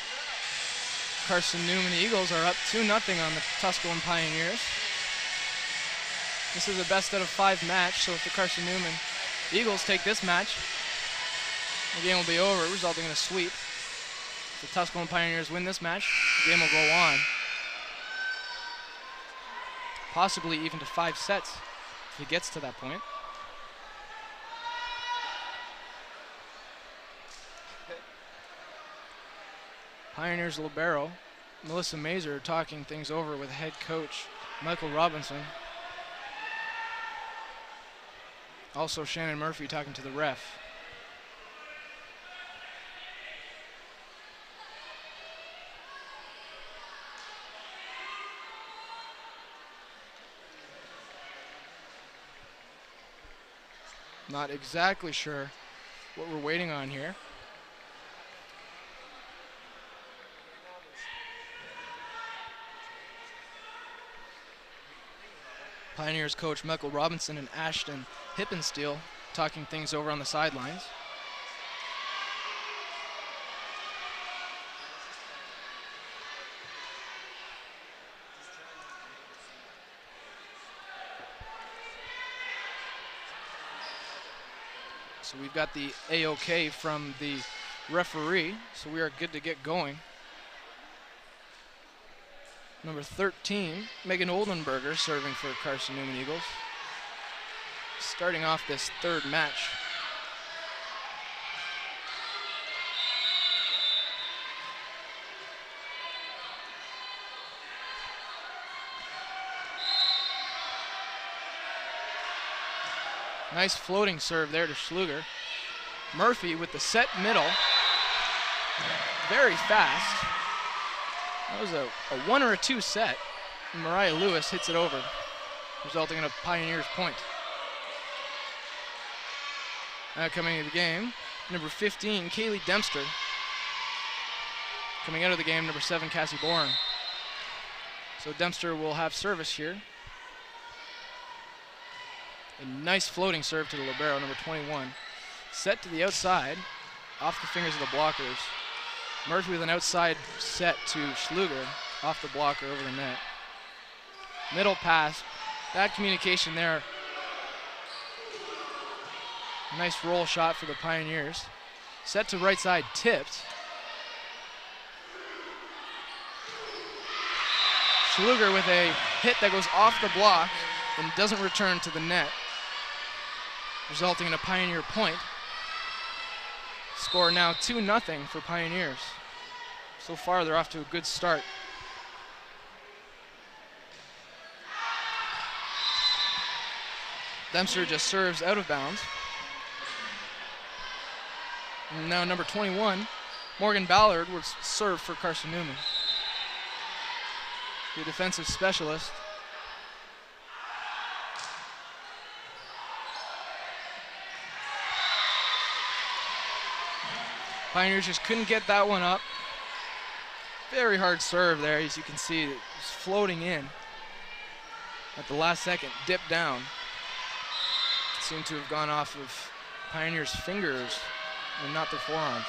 Carson-Newman Eagles are up 2-0 on the Tusculum Pioneers. This is a best out of 5 match, so if the Carson-Newman Eagles take this match, the game will be over, resulting in a sweep. If the Tusculum Pioneers win this match, the game will go on. Possibly even to 5 sets if it gets to that point. Pioneers libero Melissa Mazer talking things over with head coach Michael Robinson. Also Shannon Murphy talking to the ref. Not exactly sure what we're waiting on here. Pioneers coach Michael Robinson and Ashton Hippensteel talking things over on the sidelines. So we've got the A-OK from the referee, so we are good to get going. Number 13, Megan Oldenberger, serving for Carson-Newman Eagles. Starting off this third match. Nice floating serve there to Schluger. Murphy with the set middle. Very fast. That was a 1 or a 2 set. And Mariah Lewis hits it over, resulting in a Pioneers point. Now coming into the game, number 15, Kaylee Dempster. Coming out of the game, number 7, Cassie Bourne. So Dempster will have service here. A nice floating serve to the libero, number 21. Set to the outside, off the fingers of the blockers. Murphy with an outside set to Schluger, off the blocker over the net. Middle pass, bad communication there. Nice roll shot for the Pioneers. Set to right side, tipped. Schluger with a hit that goes off the block and doesn't return to the net, resulting in a Pioneer point. Score now 2-0 for Pioneers. So far, they're off to a good start. Dempster just serves out of bounds. And now number 21, Morgan Ballard, will serve for Carson-Newman. The defensive specialist. Pioneers just couldn't get that one up. Very hard serve there, as you can see. It was floating in at the last second, dipped down. Seemed to have gone off of Pioneers' fingers and not their forearms.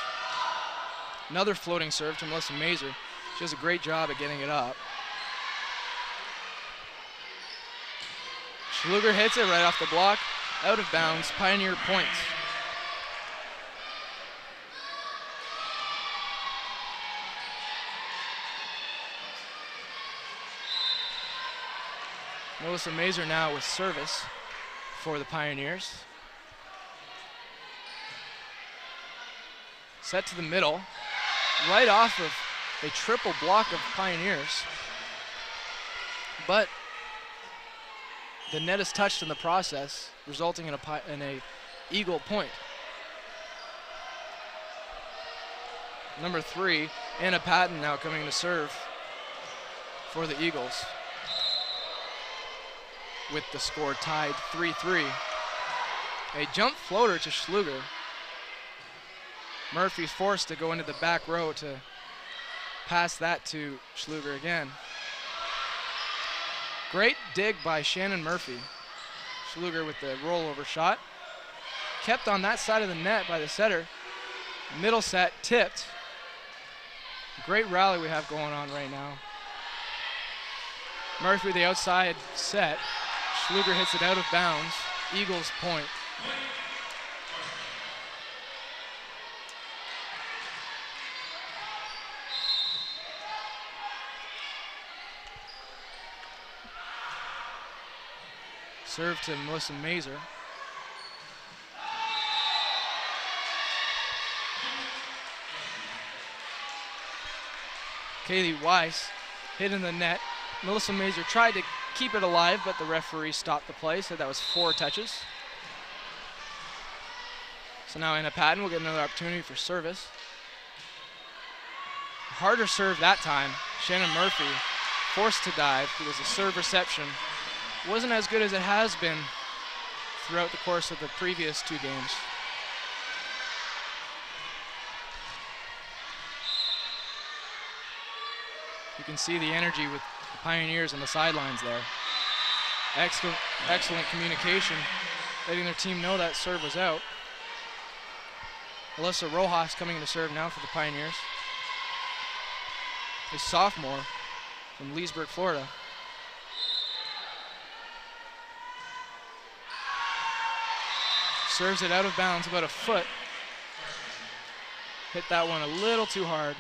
Another floating serve to Melissa Mazer. She does a great job at getting it up. Schluger hits it right off the block, out of bounds, Pioneer points. Melissa Mazer now with service for the Pioneers. Set to the middle, right off of a triple block of Pioneers. But the net is touched in the process, resulting in a Eagle point. Number 3, Anna Patton now coming to serve for the Eagles, with the score tied 3-3. A jump floater to Schluger. Murphy forced to go into the back row to pass that to Schluger again. Great dig by Shannon Murphy. Schluger with the rollover shot. Kept on that side of the net by the setter. Middle set, tipped. Great rally we have going on right now. Murphy with the outside set. Schluger hits it out of bounds. Eagles point. Serve to Melissa Mazer. Kaylee Weiss hit in the net. Melissa Mazer tried to keep it alive, but the referee stopped the play, said that was 4 touches. So now Anna Patton will get another opportunity for service. Harder serve that time. Shannon Murphy forced to dive because the serve reception wasn't as good as it has been throughout the course of the previous 2 games. You can see the energy with the Pioneers on the sidelines there. Excellent communication, letting their team know that serve was out. Alyssa Rojas coming to serve now for the Pioneers. A sophomore from Leesburg, Florida. serves it out of bounds about a foot. Hit that one a little too hard.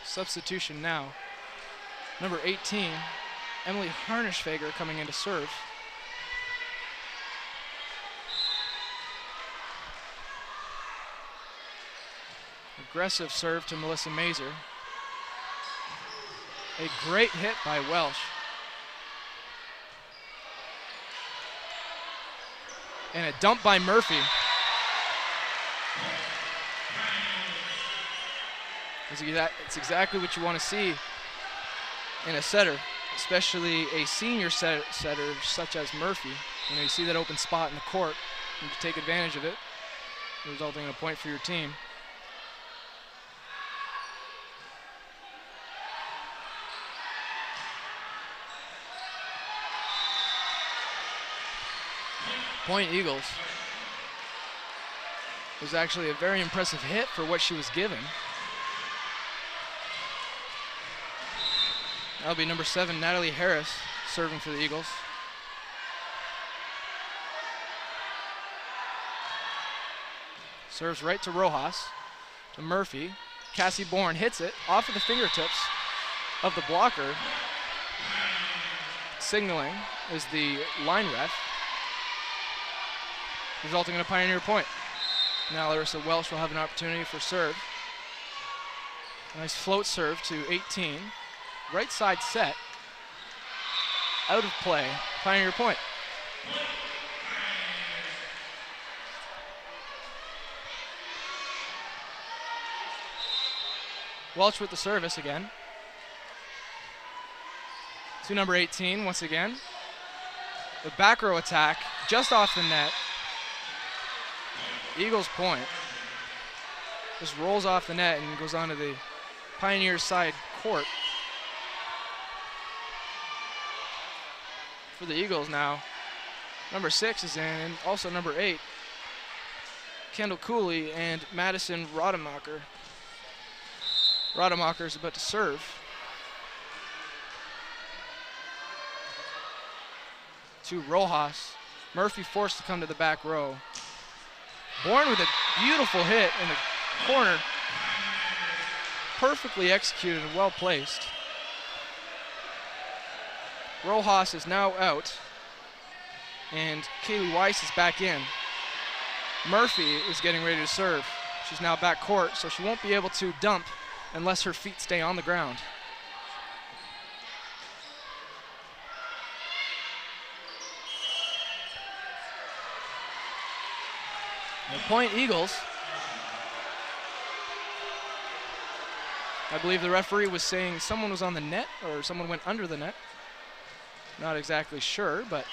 Substitution now. Number 18, Emily Harnischfeger coming in to serve. Aggressive serve to Melissa Mazer. A great hit by Welsh. And a dump by Murphy. It's exactly what you want to see in a setter, especially a senior setter such as Murphy. You know, you see that open spot in the court, and you take advantage of it, resulting in a point for your team. Point Eagles. It was actually a very impressive hit for what she was given. That'll be number 7, Natalie Harris, serving for the Eagles. Serves right to Rojas, to Murphy. Cassie Bourne hits it off of the fingertips of the blocker. Signaling is the line ref, resulting in a Pioneer point. Now Larissa Welsh will have an opportunity for serve. Nice float serve to 18. Right side set. Out of play. Pioneer point. Welch with the service again. To number 18 once again. The back row attack just off the net. Eagles point. Just rolls off the net and goes onto the Pioneers side court. For the Eagles now, number 6 is in, and also number 8, Kendall Cooley and Madison Rademacher. Rademacher is about to serve. To Rojas. Murphy forced to come to the back row. Bourne with a beautiful hit in the corner. Perfectly executed and well placed. Rojas is now out, and Kaylee Weiss is back in. Murphy is getting ready to serve. She's now back court, so she won't be able to dump unless her feet stay on the ground. The point Eagles. I believe the referee was saying someone was on the net or someone went under the net. Not exactly sure, but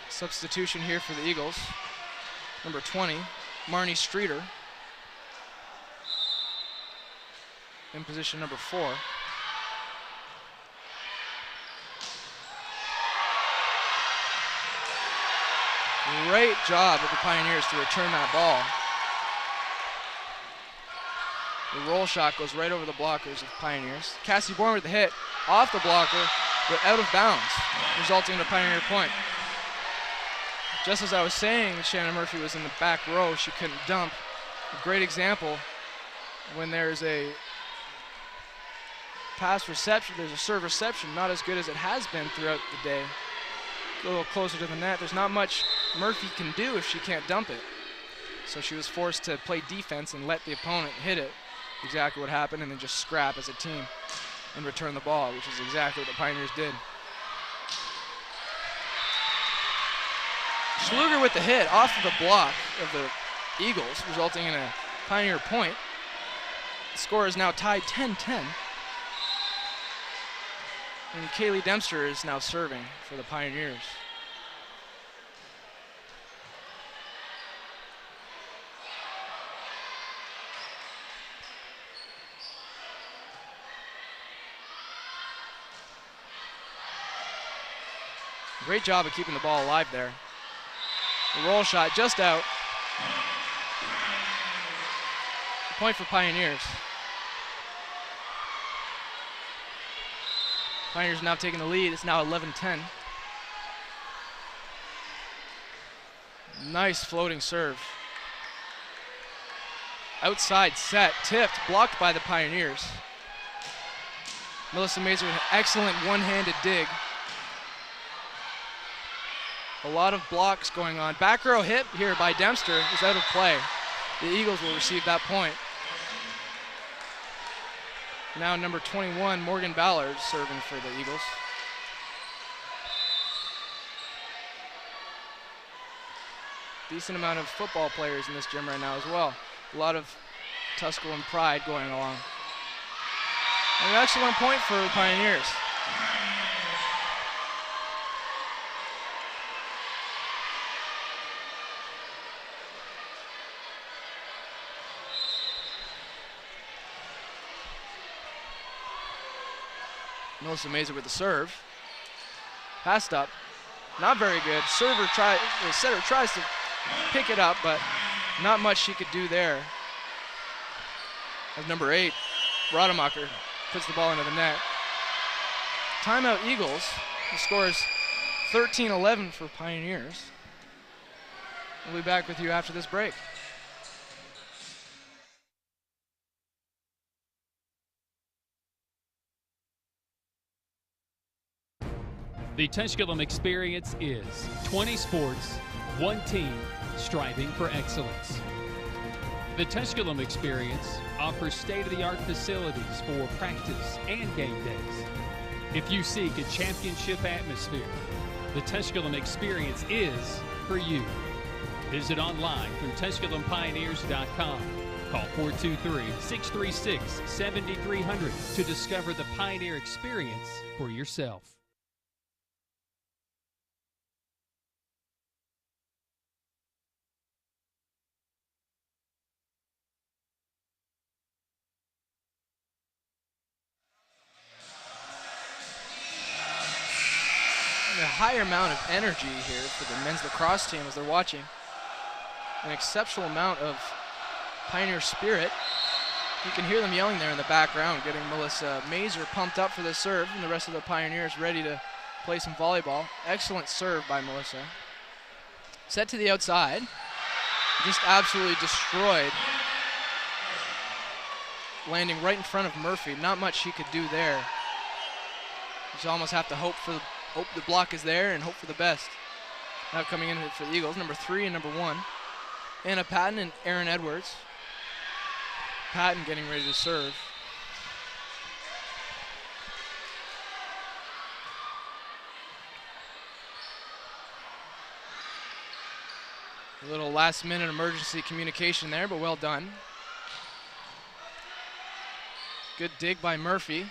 substitution here for the Eagles. Number 20, Marnie Streeter. In position number 4. Great job of the Pioneers to return that ball. The roll shot goes right over the blockers of Pioneers. Cassie Bourne with the hit off the blocker, but out of bounds, resulting in a Pioneer point. Just as I was saying, Shannon Murphy was in the back row. She couldn't dump. A great example when there's a pass reception, there's a serve reception, not as good as it has been throughout the day. A little closer to the net. There's not much Murphy can do if she can't dump it. So she was forced to play defense and let the opponent hit it. Exactly what happened, and then just scrap as a team and return the ball, which is exactly what the Pioneers did. Schluger with the hit off of the block of the Eagles, resulting in a Pioneer point. The score is now tied 10-10. And Kaylee Dempster is now serving for the Pioneers. Great job of keeping the ball alive there. The roll shot just out. Point for Pioneers. Pioneers now taking the lead. It's now 11-10. Nice floating serve. Outside set, tipped, blocked by the Pioneers. Melissa Mazer with an excellent one-handed dig. A lot of blocks going on. Back row hit here by Dempster is out of play. The Eagles will receive that point. Now number 21, Morgan Ballard, serving for the Eagles. Decent amount of football players in this gym right now as well. A lot of Tusculum pride going along. An excellent point for the Pioneers. Melissa Mazer with the serve. Passed up. Not very good. The setter tries to pick it up, but not much she could do there. As number 8, Rademacher puts the ball into the net. Timeout Eagles. The score is 13-11 for Pioneers. We'll be back with you after this break. The Tusculum experience is 20 sports, one team, striving for excellence. The Tusculum experience offers state-of-the-art facilities for practice and game days. If you seek a championship atmosphere, the Tusculum experience is for you. Visit online through TusculumPioneers.com. Call 423-636-7300 to discover the Pioneer experience for yourself. A higher amount of energy here for the men's lacrosse team as they're watching. An exceptional amount of Pioneer spirit. You can hear them yelling there in the background, getting Melissa Mazer pumped up for the serve, and the rest of the Pioneers ready to play some volleyball. Excellent serve by Melissa. Set to the outside. Just absolutely destroyed. Landing right in front of Murphy. Not much she could do there. Just almost have to hope the block is there and hope for the best. Now coming in for the Eagles, number 3 and number 1. Anna Patton and Erin Edwards. Patton getting ready to serve. A little last minute emergency communication there, but well done. Good dig by Murphy.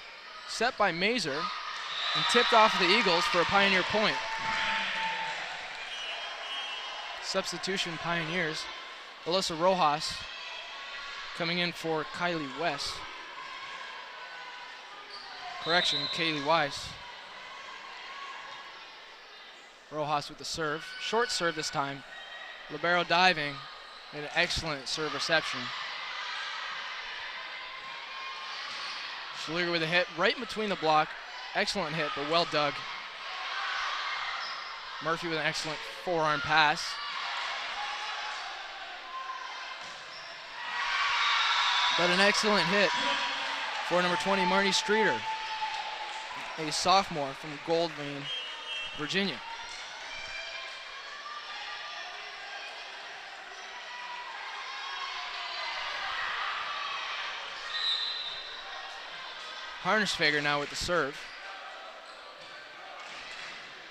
Set by Mazer. And tipped off of the Eagles for a Pioneer point. Substitution Pioneers. Alyssa Rojas coming in for Kylie West. Correction, Kaylee Weiss. Rojas with the serve. Short serve this time. Libero diving. And an excellent serve reception. Schluger with a hit right in between the block. Excellent hit, but well dug. Murphy with an excellent forearm pass. But an excellent hit for number 20, Marnie Streeter, a sophomore from Goldwyn, Virginia. Harnisfager now with the serve.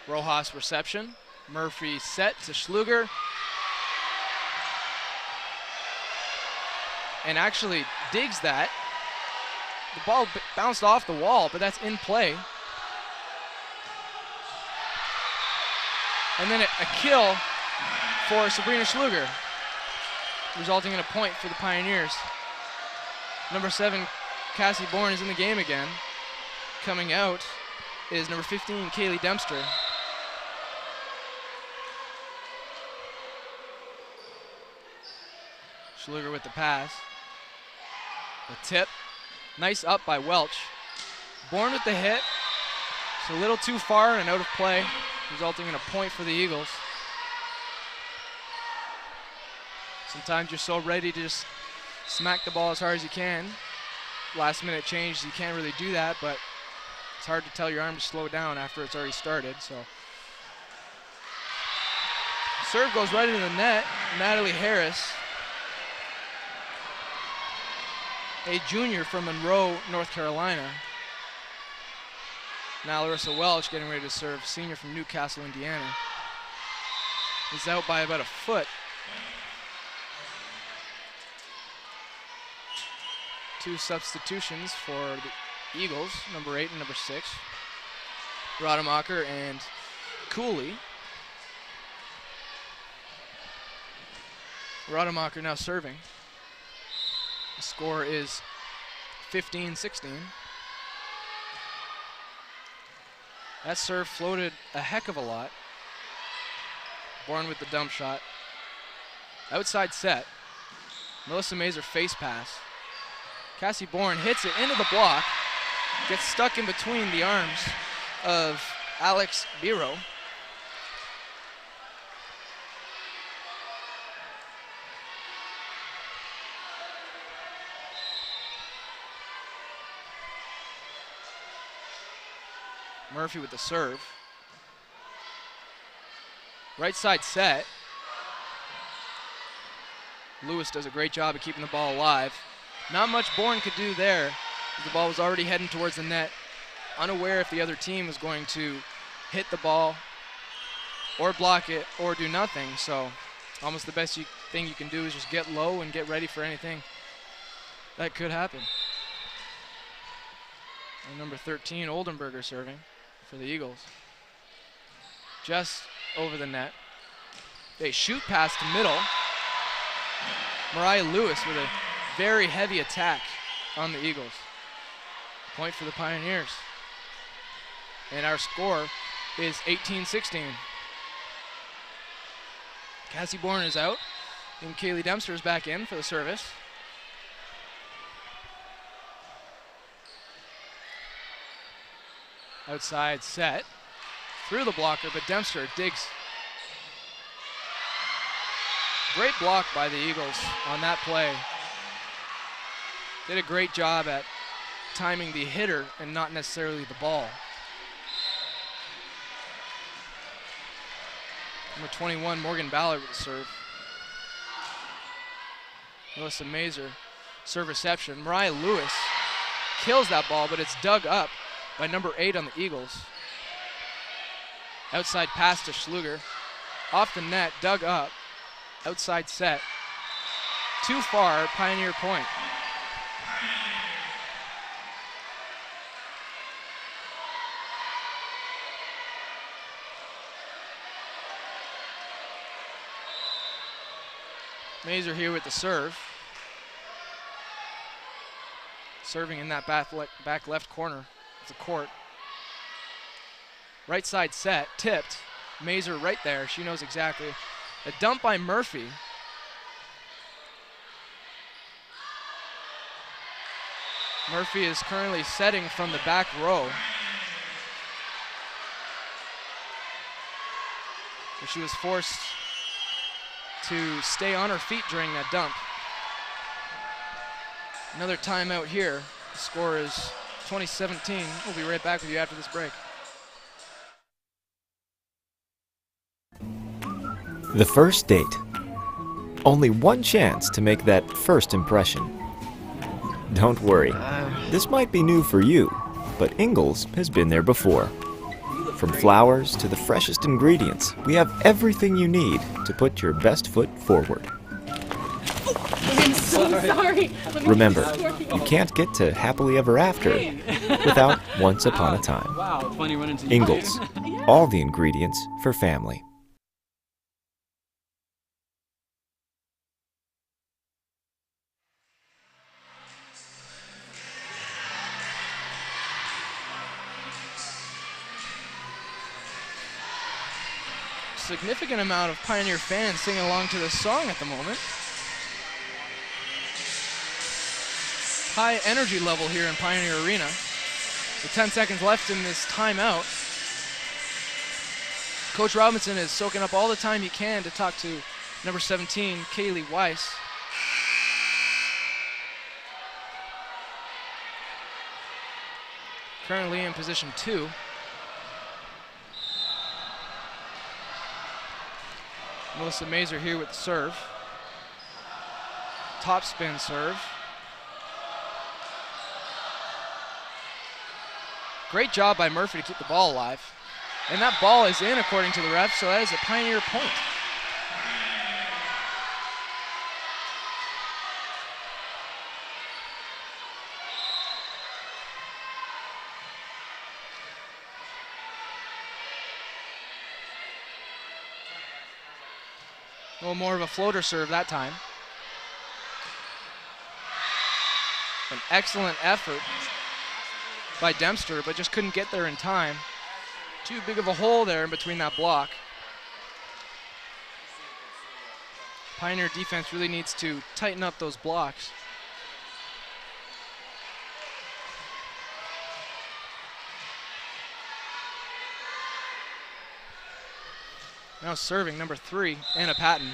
Rojas reception. Murphy set to Schluger. And actually digs that. The ball bounced off the wall, but that's in play. And then a kill for Sabrina Schluger, resulting in a point for the Pioneers. Number 7, Cassie Bourne is in the game again. Coming out is number 15, Kaylee Dempster. Schluger with the pass. The tip. Nice up by Welch. Bourne with the hit. It's a little too far and out of play, resulting in a point for the Eagles. Sometimes you're so ready to just smack the ball as hard as you can. Last minute change, you can't really do that, but it's hard to tell your arm to slow down after it's already started. So serve goes right into the net. Natalie Harris, a junior from Monroe, North Carolina. Now Larissa Welch getting ready to serve, senior from Newcastle, Indiana. Is out by about a foot. Two substitutions for the Eagles, number 8 and number 6. Rademacher and Cooley. Rademacher now serving. The score is 15-16. That serve floated a heck of a lot. Bourne with the dump shot. Outside set. Melissa Mazer face pass. Cassie Bourne hits it into the block. Gets stuck in between the arms of Alex Biro. Murphy with the serve. Right side set. Lewis does a great job of keeping the ball alive. Not much Bourne could do there. The ball was already heading towards the net. Unaware if the other team was going to hit the ball or block it or do nothing. So almost the best thing you can do is just get low and get ready for anything that could happen. And number 13, Oldenburger serving for the Eagles. Just over the net. They shoot past middle. Mariah Lewis with a very heavy attack on the Eagles. Point for the Pioneers. And our score is 18-16. Cassie Bourne is out, and Kaylee Dempster is back in for the service. Outside set. Through the blocker, but Dempster digs. Great block by the Eagles on that play. Did a great job at timing the hitter and not necessarily the ball. Number 21, Morgan Ballard with the serve. Melissa Mazer, serve reception. Mariah Lewis kills that ball, but it's dug up by number 8 on the Eagles. Outside pass to Schluger. Off the net, dug up. Outside set. Too far, Pioneer point. Mazer here with the serve. Serving in that back left corner of the court. Right side set, tipped. Mazer right there, she knows exactly. A dump by Murphy. Murphy is currently setting from the back row. But she was forced to stay on her feet during that dump. Another timeout here. The score is 20-17. We'll be right back with you after this break. The first date. Only one chance to make that first impression. Don't worry, this might be new for you, but Ingles has been there before. From flowers to the freshest ingredients, we have everything you need to put your best foot forward. I'm so sorry. Remember, you can't get to happily ever after without once upon a time. Wow, funny running into Ingles, all the ingredients for family. Significant amount of Pioneer fans singing along to this song at the moment. High energy level here in Pioneer Arena. With 10 seconds left in this timeout, Coach Robinson is soaking up all the time he can to talk to number 17, Kaylee Weiss. Currently in position 2. Melissa Mazer here with the serve. Top spin serve. Great job by Murphy to keep the ball alive. And that ball is in according to the ref, so that is a Pioneer point. A little more of a floater serve that time. An excellent effort by Dempster, but just couldn't get there in time. Too big of a hole there in between that block. Pioneer defense really needs to tighten up those blocks. Now serving, number 3, Anna Patton.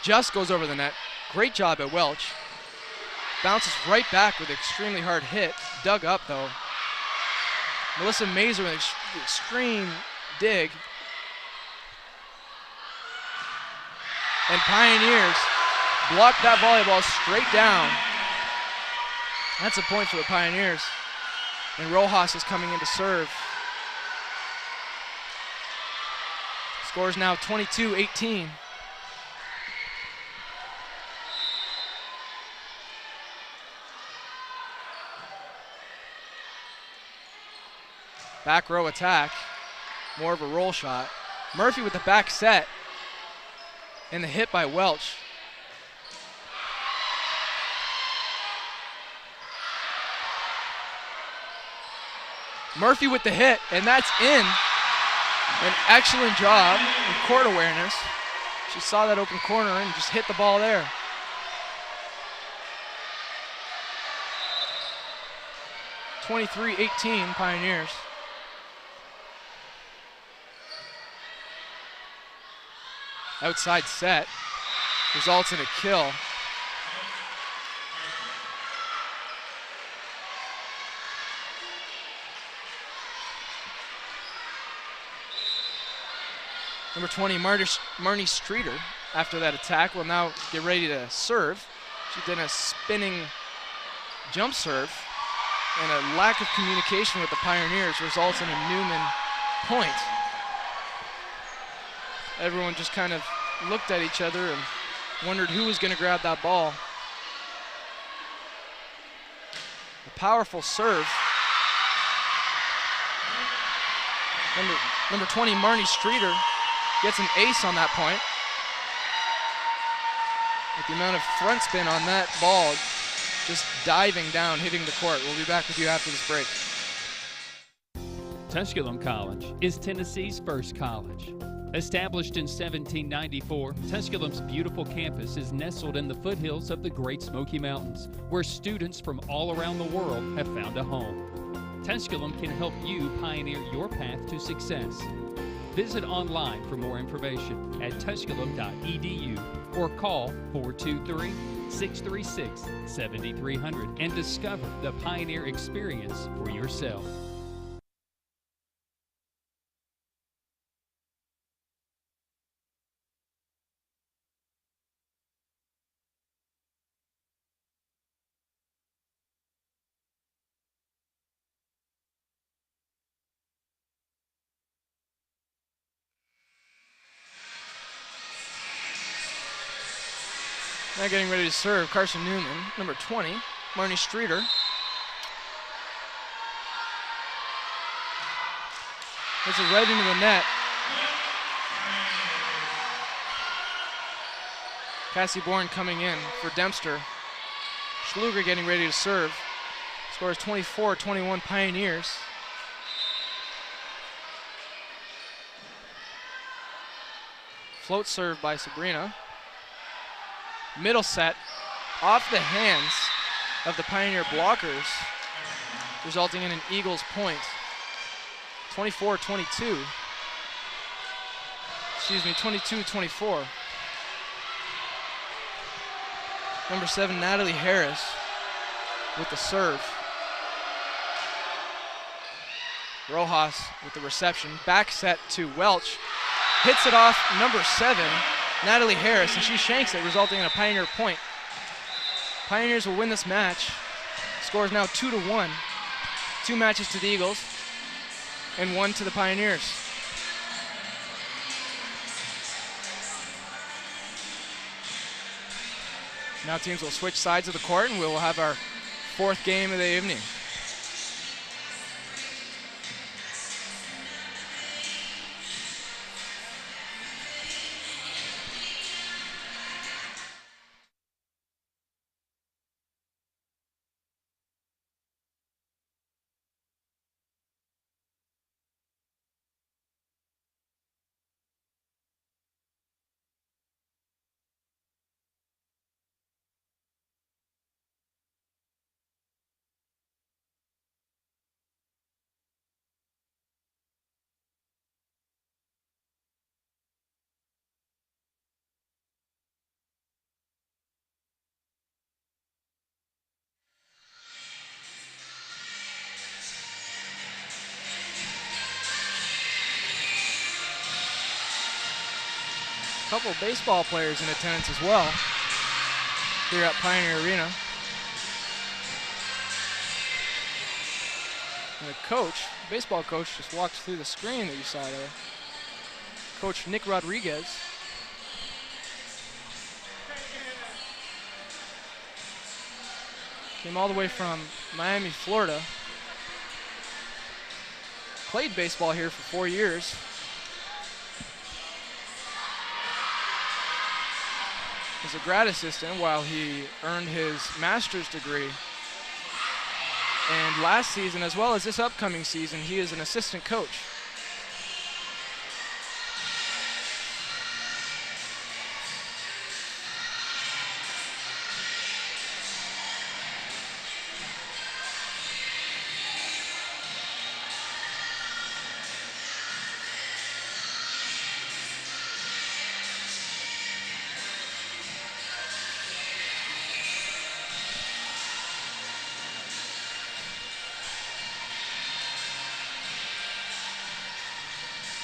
Just goes over the net. Great job at Welch. Bounces right back with an extremely hard hit. Dug up though. Melissa Mazer with an extreme dig. And Pioneers blocked that volleyball straight down. That's a point for the Pioneers. And Rojas is coming in to serve. Score is now 22-18. Back row attack, more of a roll shot. Murphy with the back set, and the hit by Welch. Murphy with the hit, and that's in. An excellent job in court awareness. She saw that open corner and just hit the ball there. (23-18) Pioneers. Outside set results in a kill. Number 20, Marnie Streeter, after that attack, will now get ready to serve. She did a spinning jump serve, and a lack of communication with the Pioneers results in a Newman point. Everyone just kind of looked at each other and wondered who was going to grab that ball. A powerful serve. Number 20, Marnie Streeter, gets an ace on that point. With the amount of front spin on that ball, just diving down, hitting the court. We'll be back with you after this break. Tusculum College is Tennessee's first college. Established in 1794, Tusculum's beautiful campus is nestled in the foothills of the Great Smoky Mountains, where students from all around the world have found a home. Tusculum can help you pioneer your path to success. Visit online for more information at tusculum.edu or call 423-636-7300 and discover the Pioneer experience for yourself. Now getting ready to serve, Carson-Newman, number 20, Marnie Streeter. Hits it right into the net. Cassie Bourne coming in for Dempster. Schluger getting ready to serve. Score is 24-21 Pioneers. Float serve by Sabrina. Middle set off the hands of the Pioneer blockers, resulting in an Eagles point. 24-22. 22-24. Number 7, Natalie Harris with the serve. Rojas with the reception. Back set to Welch. Hits it off number 7, Natalie Harris, and she shanks it, resulting in a Pioneer point. Pioneers will win this match. Score is now 2-1. 2 matches to the Eagles and 1 to the Pioneers. Now teams will switch sides of the court and we will have our 4th game of the evening. Couple of baseball players in attendance as well here at Pioneer Arena. And the coach, baseball coach, just walked through the screen that you saw there. Coach Nick Rodriguez. Came all the way from Miami, Florida. Played baseball here for 4 years. As a grad assistant while he earned his master's degree. And last season, as well as this upcoming season, he is an assistant coach.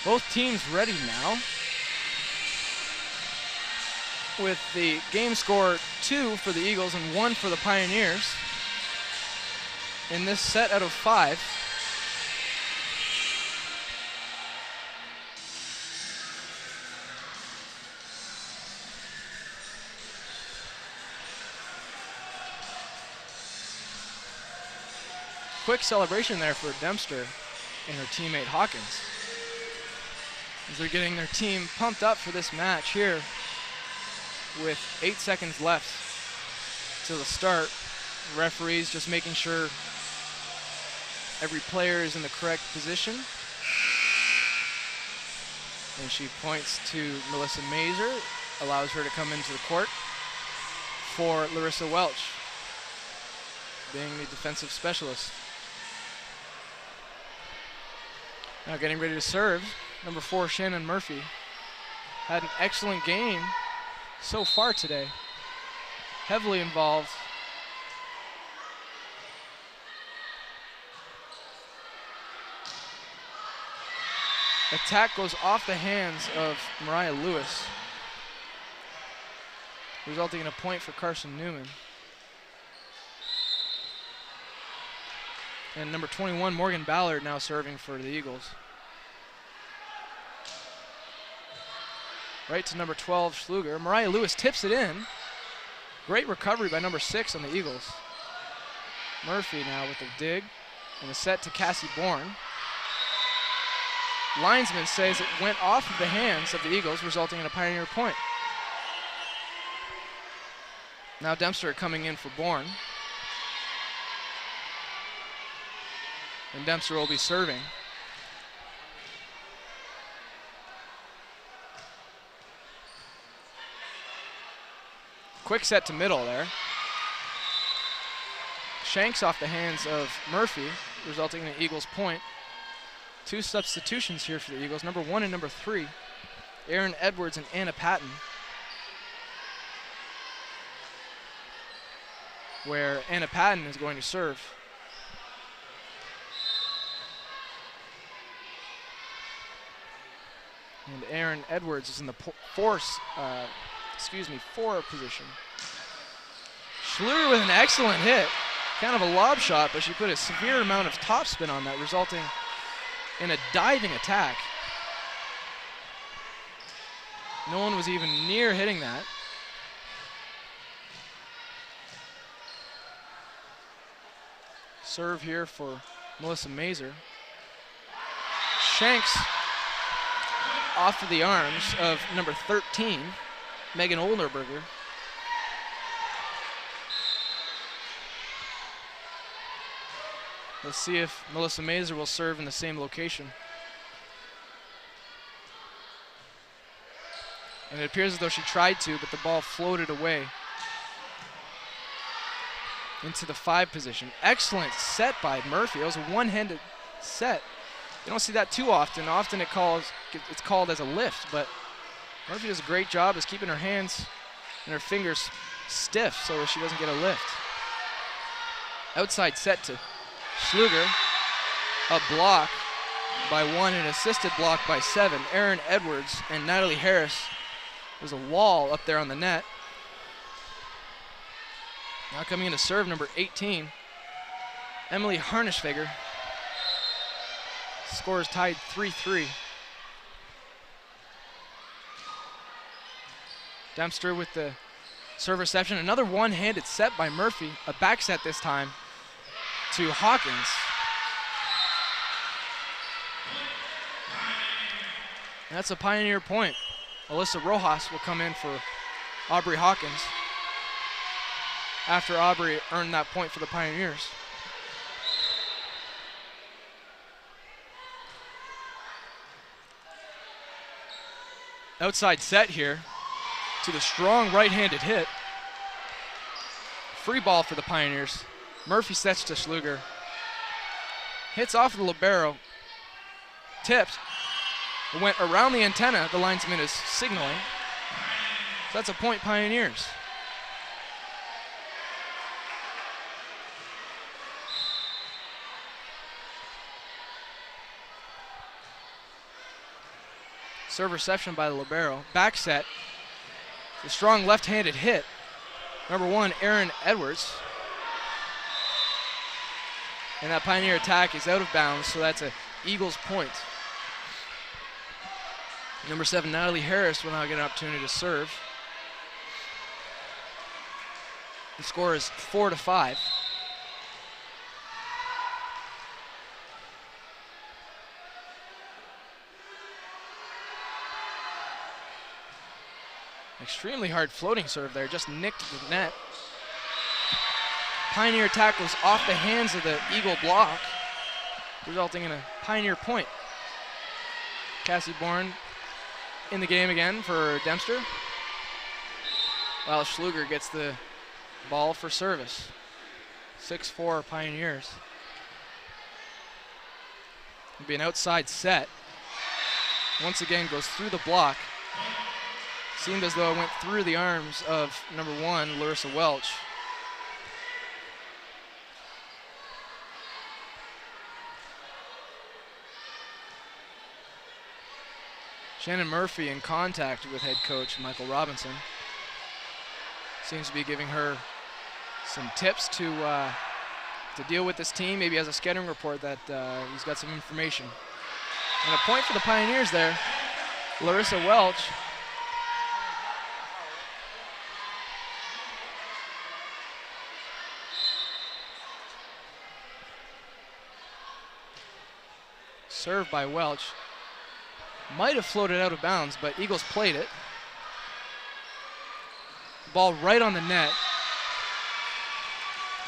Both teams ready now. With the game score 2 for the Eagles and 1 for the Pioneers in this set out of 5. Quick celebration there for Dempster and her teammate Hawkins, as they're getting their team pumped up for this match here with 8 seconds left to the start. The referees just making sure every player is in the correct position. And she points to Melissa Mazer, allows her to come into the court for Larissa Welch, being the defensive specialist. Now getting ready to serve, number 4, Shannon Murphy. Had an excellent game so far today. Heavily involved. Attack goes off the hands of Mariah Lewis, resulting in a point for Carson-Newman. And number 21, Morgan Ballard, now serving for the Eagles. Right to number 12, Schluger. Mariah Lewis tips it in. Great recovery by number 6 on the Eagles. Murphy now with the dig and the set to Cassie Bourne. Linesman says it went off of the hands of the Eagles, resulting in a Pioneer point. Now Dempster coming in for Bourne. And Dempster will be serving. Quick set to middle there. Shanks off the hands of Murphy, resulting in an Eagles point. 2 substitutions here for the Eagles, number 1 and number 3. Erin Edwards and Anna Patton, where Anna Patton is going to serve. And Erin Edwards is in the four position. Schluger with an excellent hit. Kind of a lob shot, but she put a severe amount of topspin on that, resulting in a diving attack. No one was even near hitting that. Serve here for Melissa Mazer. Shanks off of the arms of number 13, Megan Olderberger. Let's see if Melissa Mazer will serve in the same location. And it appears as though she tried to, but the ball floated away into the 5 position. Excellent set by Murphy. It was a one-handed set. You don't see that too often. Often it's called as a lift, but Murphy does a great job of keeping her hands and her fingers stiff so that she doesn't get a lift. Outside set to Schluger. A block by 1, an assisted block by 7. Erin Edwards and Natalie Harris. There's a wall up there on the net. Now coming in to serve, number 18, Emily Harnischfeger. Score is tied 3-3. Dempster with the serve reception. Another one-handed set by Murphy. A back set this time to Hawkins. And that's a Pioneer point. Alyssa Rojas will come in for Aubrey Hawkins after Aubrey earned that point for the Pioneers. Outside set here to the strong right-handed hit. Free ball for the Pioneers. Murphy sets to Schluger. Hits off the libero. Tipped. It went around the antenna. The linesman is signaling. So that's a point, Pioneers. Serve reception by the libero. Back set. The strong left-handed hit. Number 1, Erin Edwards. And that Pioneer attack is out of bounds, so that's a Eagles point. Number 7, Natalie Harris will now get an opportunity to serve. The score is 4-5. Extremely hard floating serve there, just nicked the net. Pioneer attack was off the hands of the Eagle block, resulting in a Pioneer point. Cassie Bourne in the game again for Dempster, while Schluger gets the ball for service. 6-4 Pioneers. It'll be an outside set. Once again goes through the block. Seemed as though it went through the arms of number 1, Larissa Welch. Shannon Murphy in contact with head coach Michael Robinson. Seems to be giving her some tips to deal with this team. Maybe has a scouting report that he's got some information. And a point for the Pioneers there. Larissa Welch. Served by Welch. Might have floated out of bounds, but Eagles played it. Ball right on the net.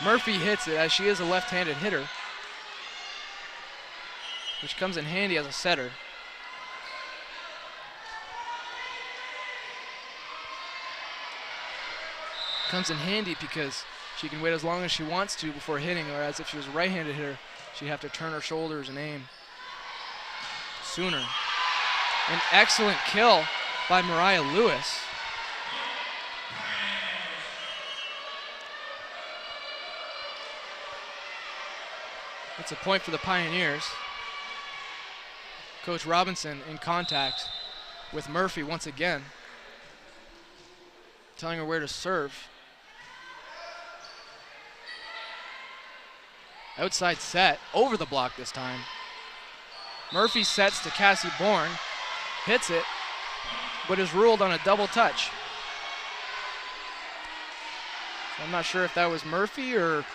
Murphy hits it as she is a left-handed hitter, which comes in handy as a setter. Comes in handy because she can wait as long as she wants to before hitting, whereas if she was a right-handed hitter, she'd have to turn her shoulders and aim sooner. An excellent kill by Mariah Lewis. It's a point for the Pioneers. Coach Robinson in contact with Murphy once again, telling her where to serve. Outside set, over the block this time. Murphy sets to Cassie Bourne, hits it, but is ruled on a double touch. So I'm not sure if that was Murphy or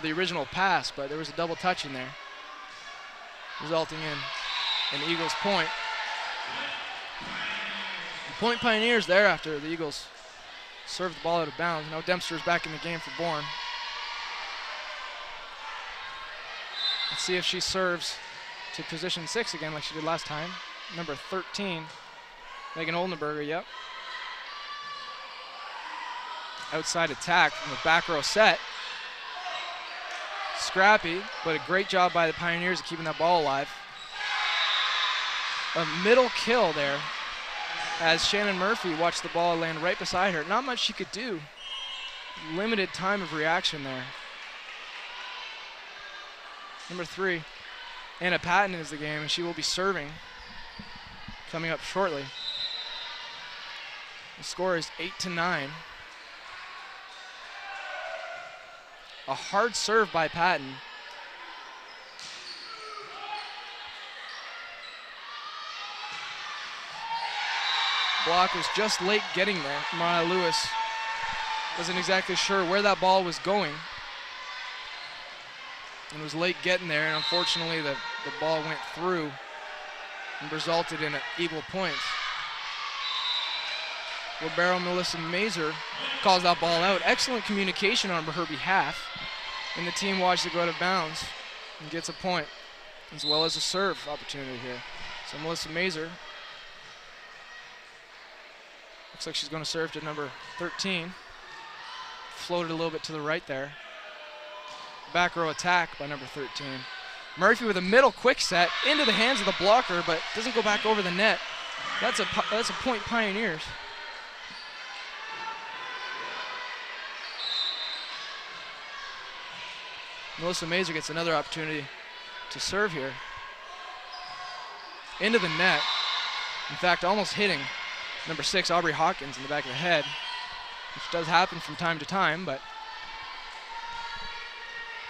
the original pass, but there was a double touch in there, resulting in an Eagles point. Point Pioneers there after the Eagles served the ball out of bounds. Now Dempster's back in the game for Bourne. Let's see if she serves to position 6 again like she did last time. Number 13, Megan Oldenburger, yep. Outside attack from the back row set. Scrappy, but a great job by the Pioneers of keeping that ball alive. A middle kill there as Shannon Murphy watched the ball land right beside her. Not much she could do. Limited time of reaction there. Number 3, Anna Patton is the game, and she will be serving coming up shortly. The score is 8-9. A hard serve by Patton. Block was just late getting there. Mariah Lewis wasn't exactly sure where that ball was going and was late getting there, and unfortunately the ball went through and resulted in an equal point. Libero Melissa Mazer calls that ball out. Excellent communication on her behalf, and the team watched it go out of bounds and gets a point, as well as a serve opportunity here. So Melissa Mazer looks like she's going to serve to number 13. Floated a little bit to the right there. Back row attack by number 13. Murphy with a middle quick set into the hands of the blocker, but doesn't go back over the net. That's a point Pioneers. Melissa Mazer gets another opportunity to serve here. Into the net. In fact, almost hitting number 6, Aubrey Hawkins, in the back of the head, which does happen from time to time, but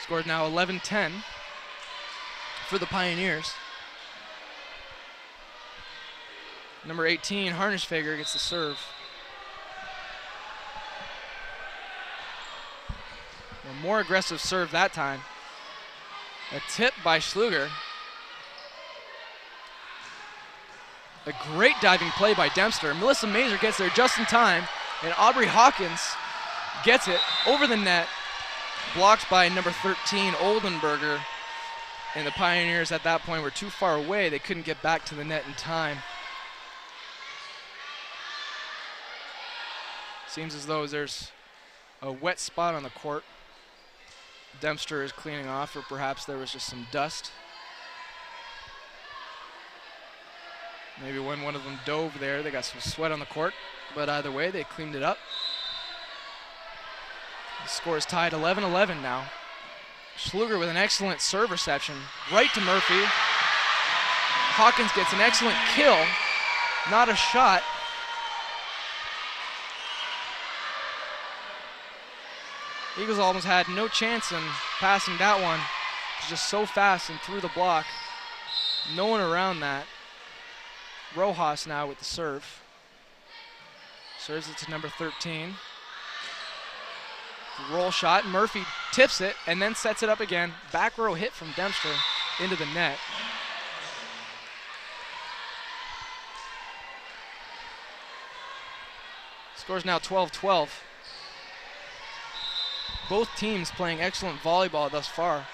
score is now 11-10 for the Pioneers. Number 18, Harnischfeger, gets the serve. A more aggressive serve that time. A tip by Schluger. A great diving play by Dempster. Melissa Mazer gets there just in time, and Aubrey Hawkins gets it over the net, blocked by number 13, Oldenburger. And the Pioneers at that point were too far away. They couldn't get back to the net in time. Seems as though there's a wet spot on the court. Dempster is cleaning off, or perhaps there was just some dust. Maybe when one of them dove there, they got some sweat on the court. But either way, they cleaned it up. The score is tied 11-11 now. Schluger with an excellent serve reception right to Murphy. Hawkins gets an excellent kill, not a shot. Eagles almost had no chance in passing that one. It was just so fast and through the block. No one around that. Rojas now with the serve. Serves it to number 13. Roll shot, Murphy tips it and then sets it up again. Back row hit from Dempster into the net. Score's now 12-12. Both teams playing excellent volleyball thus far.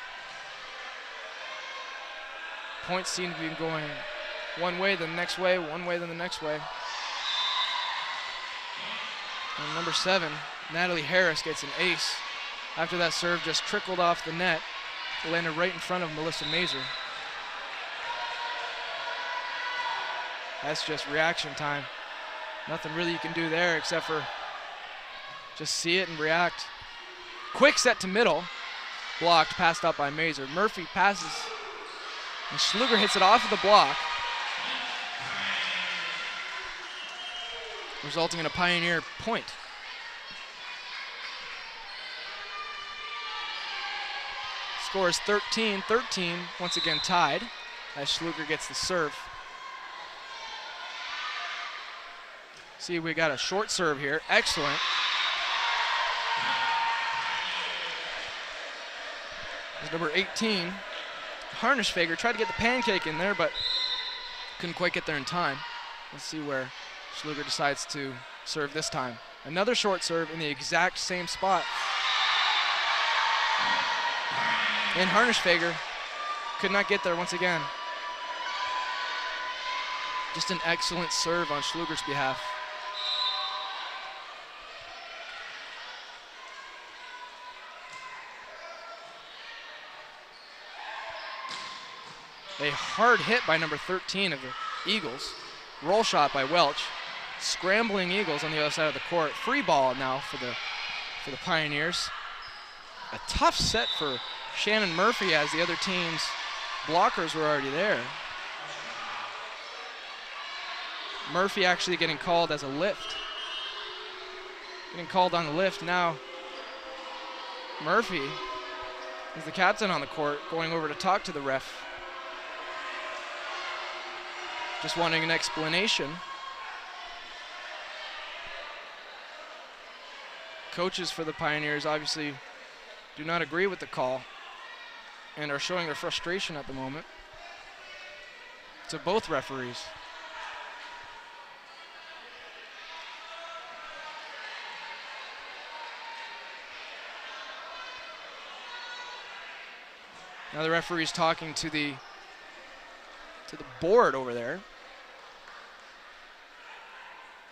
Points seem to be going one way, then the next way, one way, then the next way. And number 7, Natalie Harris, gets an ace. After that serve just trickled off the net, it landed right in front of Melissa Mazer. That's just reaction time. Nothing really you can do there except for just see it and react. Quick set to middle. Blocked, passed up by Mazer. Murphy passes, and Schluger hits it off of the block, resulting in a Pioneer point. Score is 13-13, once again tied, as Schluger gets the serve. See, we got a short serve here. Excellent. There's number 18, Harnischfeger, tried to get the pancake in there, but couldn't quite get there in time. Let's see where Schluger decides to serve this time. Another short serve in the exact same spot. And Harnischfeger could not get there once again. Just an excellent serve on Schluger's behalf. A hard hit by number 13 of the Eagles. Roll shot by Welch. Scrambling Eagles on the other side of the court. Free ball now for the Pioneers. A tough set for Shannon Murphy as the other team's blockers were already there. Murphy actually getting called as a lift. Getting called on the lift now. Murphy is the captain on the court, going over to talk to the ref. Just wanting an explanation. Coaches for the Pioneers obviously do not agree with the call and are showing their frustration at the moment to both referees. Now the referee's talking to the board over there.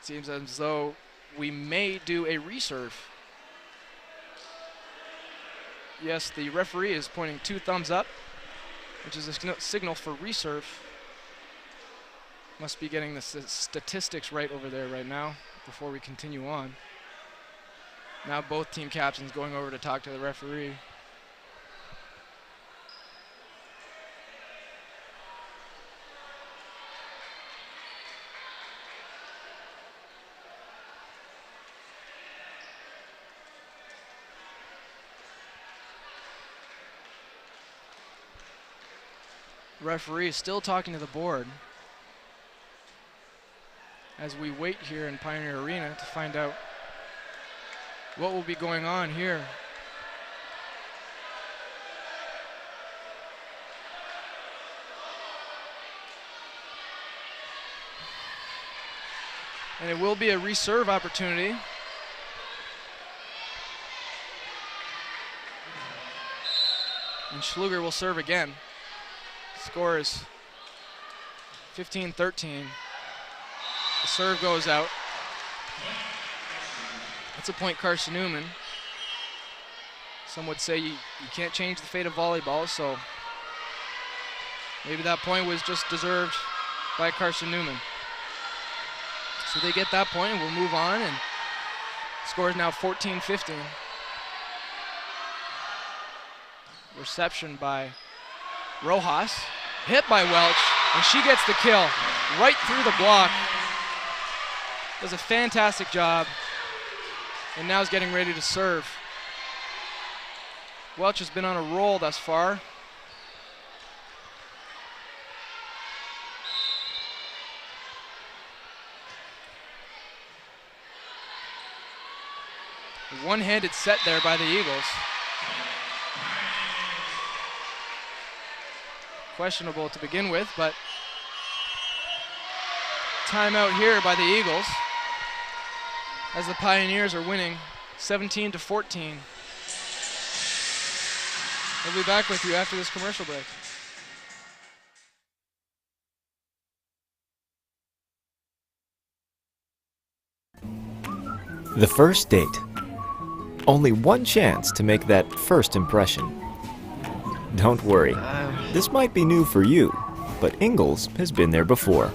Seems as though we may do a reserve. Yes, the referee is pointing 2 thumbs up, which is a signal for reserve. Must be getting the statistics right over there right now before we continue on. Now both team captains going over to talk to the referee. Referee is still talking to the board as we wait here in Pioneer Arena to find out what will be going on here. And it will be a reserve opportunity. And Schluger will serve again. Score is 15-13. The serve goes out. That's a point Carson-Newman. Some would say you can't change the fate of volleyball, so maybe that point was just deserved by Carson-Newman. So they get that point and we'll move on, and the score is now 14-15. Reception by Rojas, hit by Welch, and she gets the kill right through the block. Does a fantastic job, and now is getting ready to serve. Welch has been on a roll thus far. A one-handed set there by the Eagles. Questionable to begin with, but timeout here by the Eagles as the Pioneers are winning 17-14. We'll be back with you after this commercial break. The first date. Only one chance to make that first impression. Don't worry, this might be new for you, but Ingalls has been there before.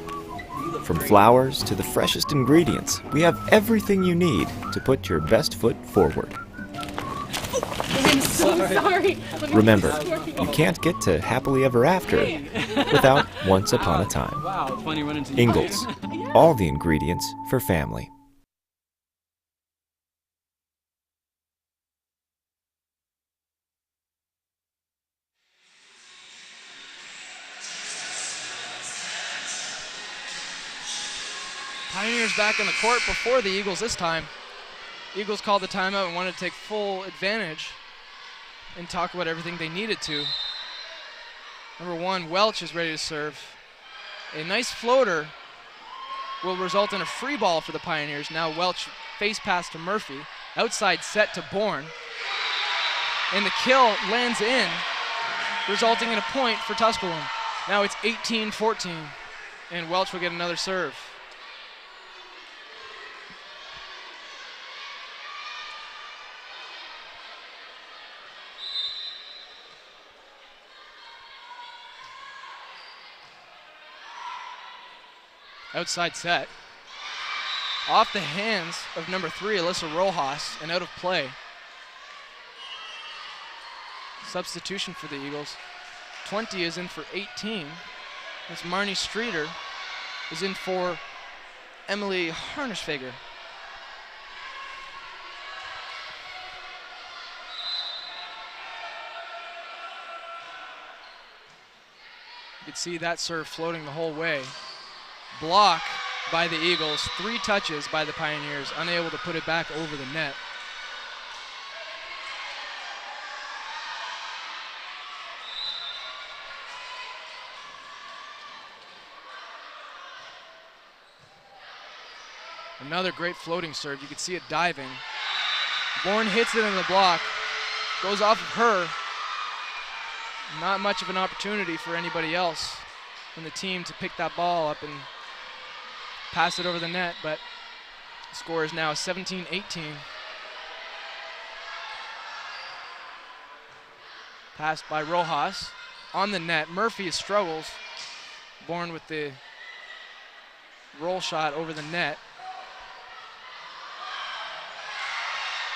From flowers to the freshest ingredients, we have everything you need to put your best foot forward. I'm so sorry. Remember, you can't get to happily ever after without once upon a time. Wow, it's funny running into you. Ingalls, all the ingredients for family. Pioneers back in the court before the Eagles this time. Eagles called the timeout and wanted to take full advantage and talk about everything they needed to. Number 1, Welch is ready to serve. A nice floater will result in a free ball for the Pioneers. Now Welch face pass to Murphy. Outside set to Bourne. And the kill lands in, resulting in a point for Tusculum. Now it's 18-14, and Welch will get another serve. Outside set. Off the hands of number 3, Alyssa Rojas, and out of play. Substitution for the Eagles. 20 is in for 18. That's Marnie Streeter is in for Emily Harnischfeger. You can see that serve floating the whole way. Block by the Eagles, 3 touches by the Pioneers, unable to put it back over the net. Another great floating serve. You can see it diving. Bourne hits it in the block, goes off of her. Not much of an opportunity for anybody else in the team to pick that ball up and pass it over the net, but the score is now 17-18. Passed by Rojas on the net. Murphy struggles. Bourne with the roll shot over the net.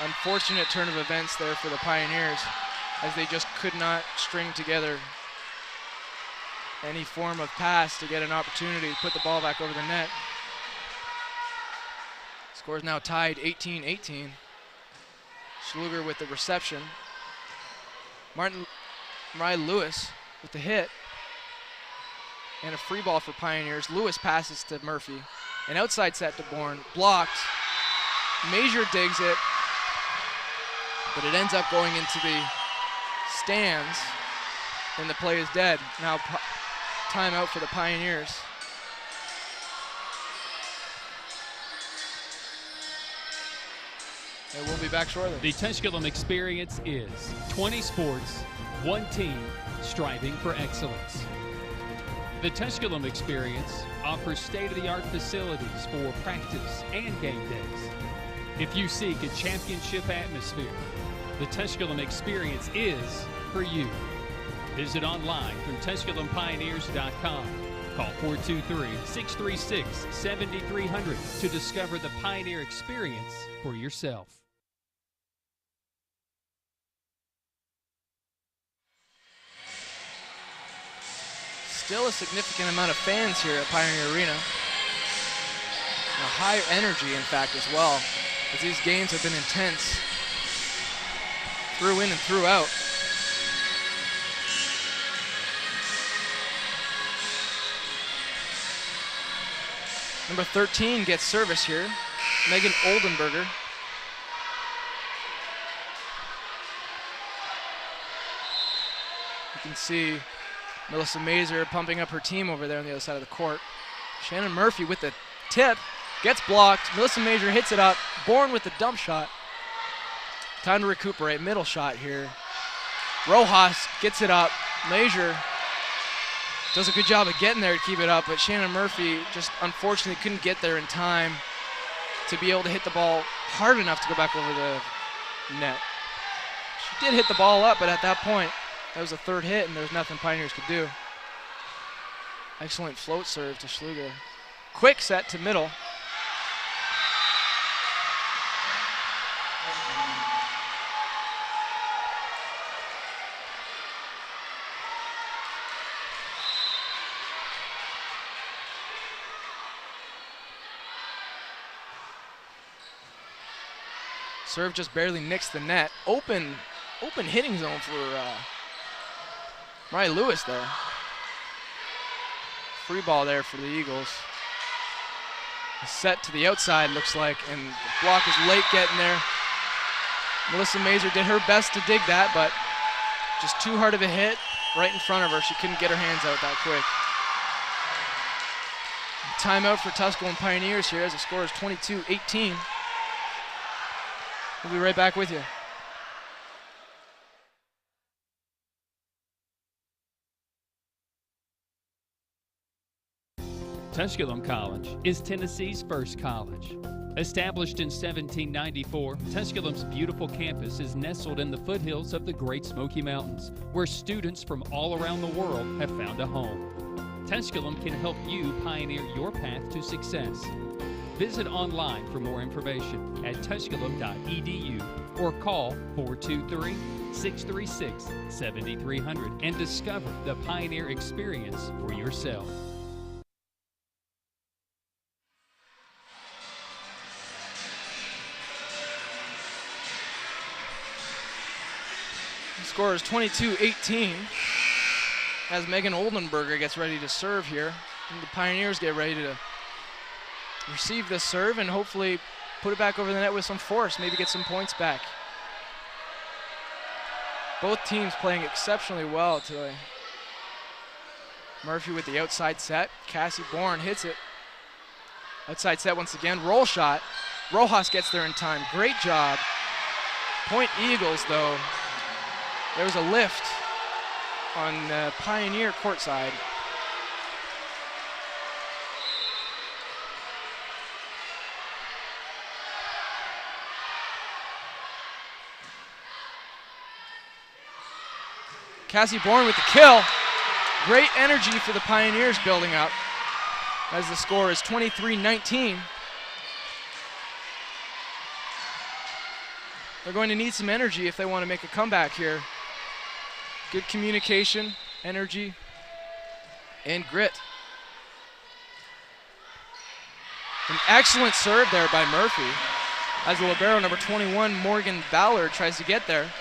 Unfortunate turn of events there for the Pioneers, as they just could not string together any form of pass to get an opportunity to put the ball back over the net. Score is now tied 18-18. Schluger with the reception. Mariah Lewis with the hit. And a free ball for Pioneers. Lewis passes to Murphy. An outside set to Bourne. Blocked. Major digs it. But it ends up going into the stands. And the play is dead. Now timeout for the Pioneers. And we'll be back shortly. The Tusculum experience is 20 sports, 1 team, striving for excellence. The Tusculum experience offers state-of-the-art facilities for practice and game days. If you seek a championship atmosphere, the Tusculum experience is for you. Visit online through TusculumPioneers.com. Call 423-636-7300 to discover the Pioneer experience for yourself. Still a significant amount of fans here at Pioneer Arena. A higher energy, in fact, as well, as these games have been intense through in and throughout. Number 13 gets service here, Megan Oldenberger. You can see Melissa Mazer pumping up her team over there on the other side of the court. Shannon Murphy with the tip, gets blocked. Melissa Mazer hits it up. Bourne with the dump shot. Time to recuperate, middle shot here. Rojas gets it up. Mazer does a good job of getting there to keep it up, but Shannon Murphy just unfortunately couldn't get there in time to be able to hit the ball hard enough to go back over the net. She did hit the ball up, but at that point, that was the third hit, and there was nothing Pioneers could do. Excellent float serve to Schluger. quick set to middle. Serve just barely nicks the net. Open hitting zone for Mariah Lewis there. Free ball there for the Eagles. A set to the outside, looks like, and the block is late getting there. Melissa Mazur did her best to dig that, but just too hard of a hit right in front of her. She couldn't get her hands out that quick. Timeout for Tusculum Pioneers here as the score is 22-18. We'll be right back with you. Tusculum College is Tennessee's first college. Established in 1794, Tusculum's beautiful campus is nestled in the foothills of the Great Smoky Mountains, where students from all around the world have found a home. Tusculum can help you pioneer your path to success. Visit online for more information at tusculum.edu or call 423-636-7300 and discover the Pioneer experience for yourself. The score is 22-18 as Megan Oldenburger gets ready to serve here. And the Pioneers get ready to receive this serve and hopefully put it back over the net with some force, maybe get some points back. Both teams playing exceptionally well today. Murphy with the outside set. Cassie Bourne hits it. Outside set once again, roll shot. Rojas gets there in time, great job. Point Eagles though. There was a lift on the Pioneer court side. Cassie Bourne with the kill. Great energy for the Pioneers building up as the score is 23-19. They're going to need some energy if they want to make a comeback here. Good communication, energy, and grit. An excellent serve there by Murphy as the libero number 21, Morgan Ballard, tries to get there,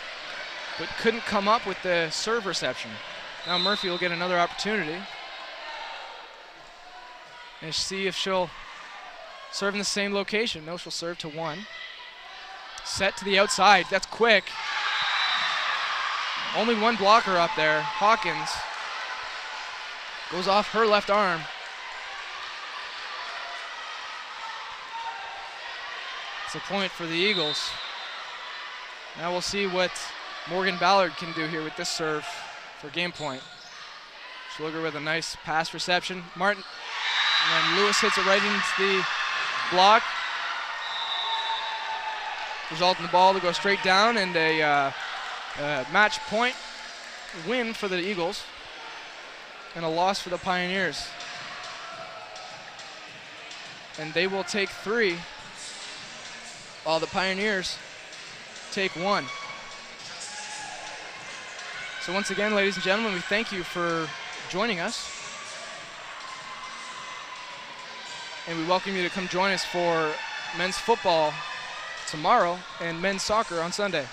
but couldn't come up with the serve reception. Now Murphy will get another opportunity. And see if she'll serve in the same location. No, she'll serve to one. Set to the outside, that's quick. Only one blocker up there, Hawkins. Goes off her left arm. It's a point for the Eagles. Now we'll see what Morgan Ballard can do here with this serve for game point. Schluger with a nice pass reception. Martin, and then Lewis hits it right into the block. Result in the ball to go straight down and a match point win for the Eagles and a loss for the Pioneers. And they will take 3 while the Pioneers take 1. So once again, ladies and gentlemen, we thank you for joining us. And we welcome you to come join us for men's football tomorrow and men's soccer on Sunday.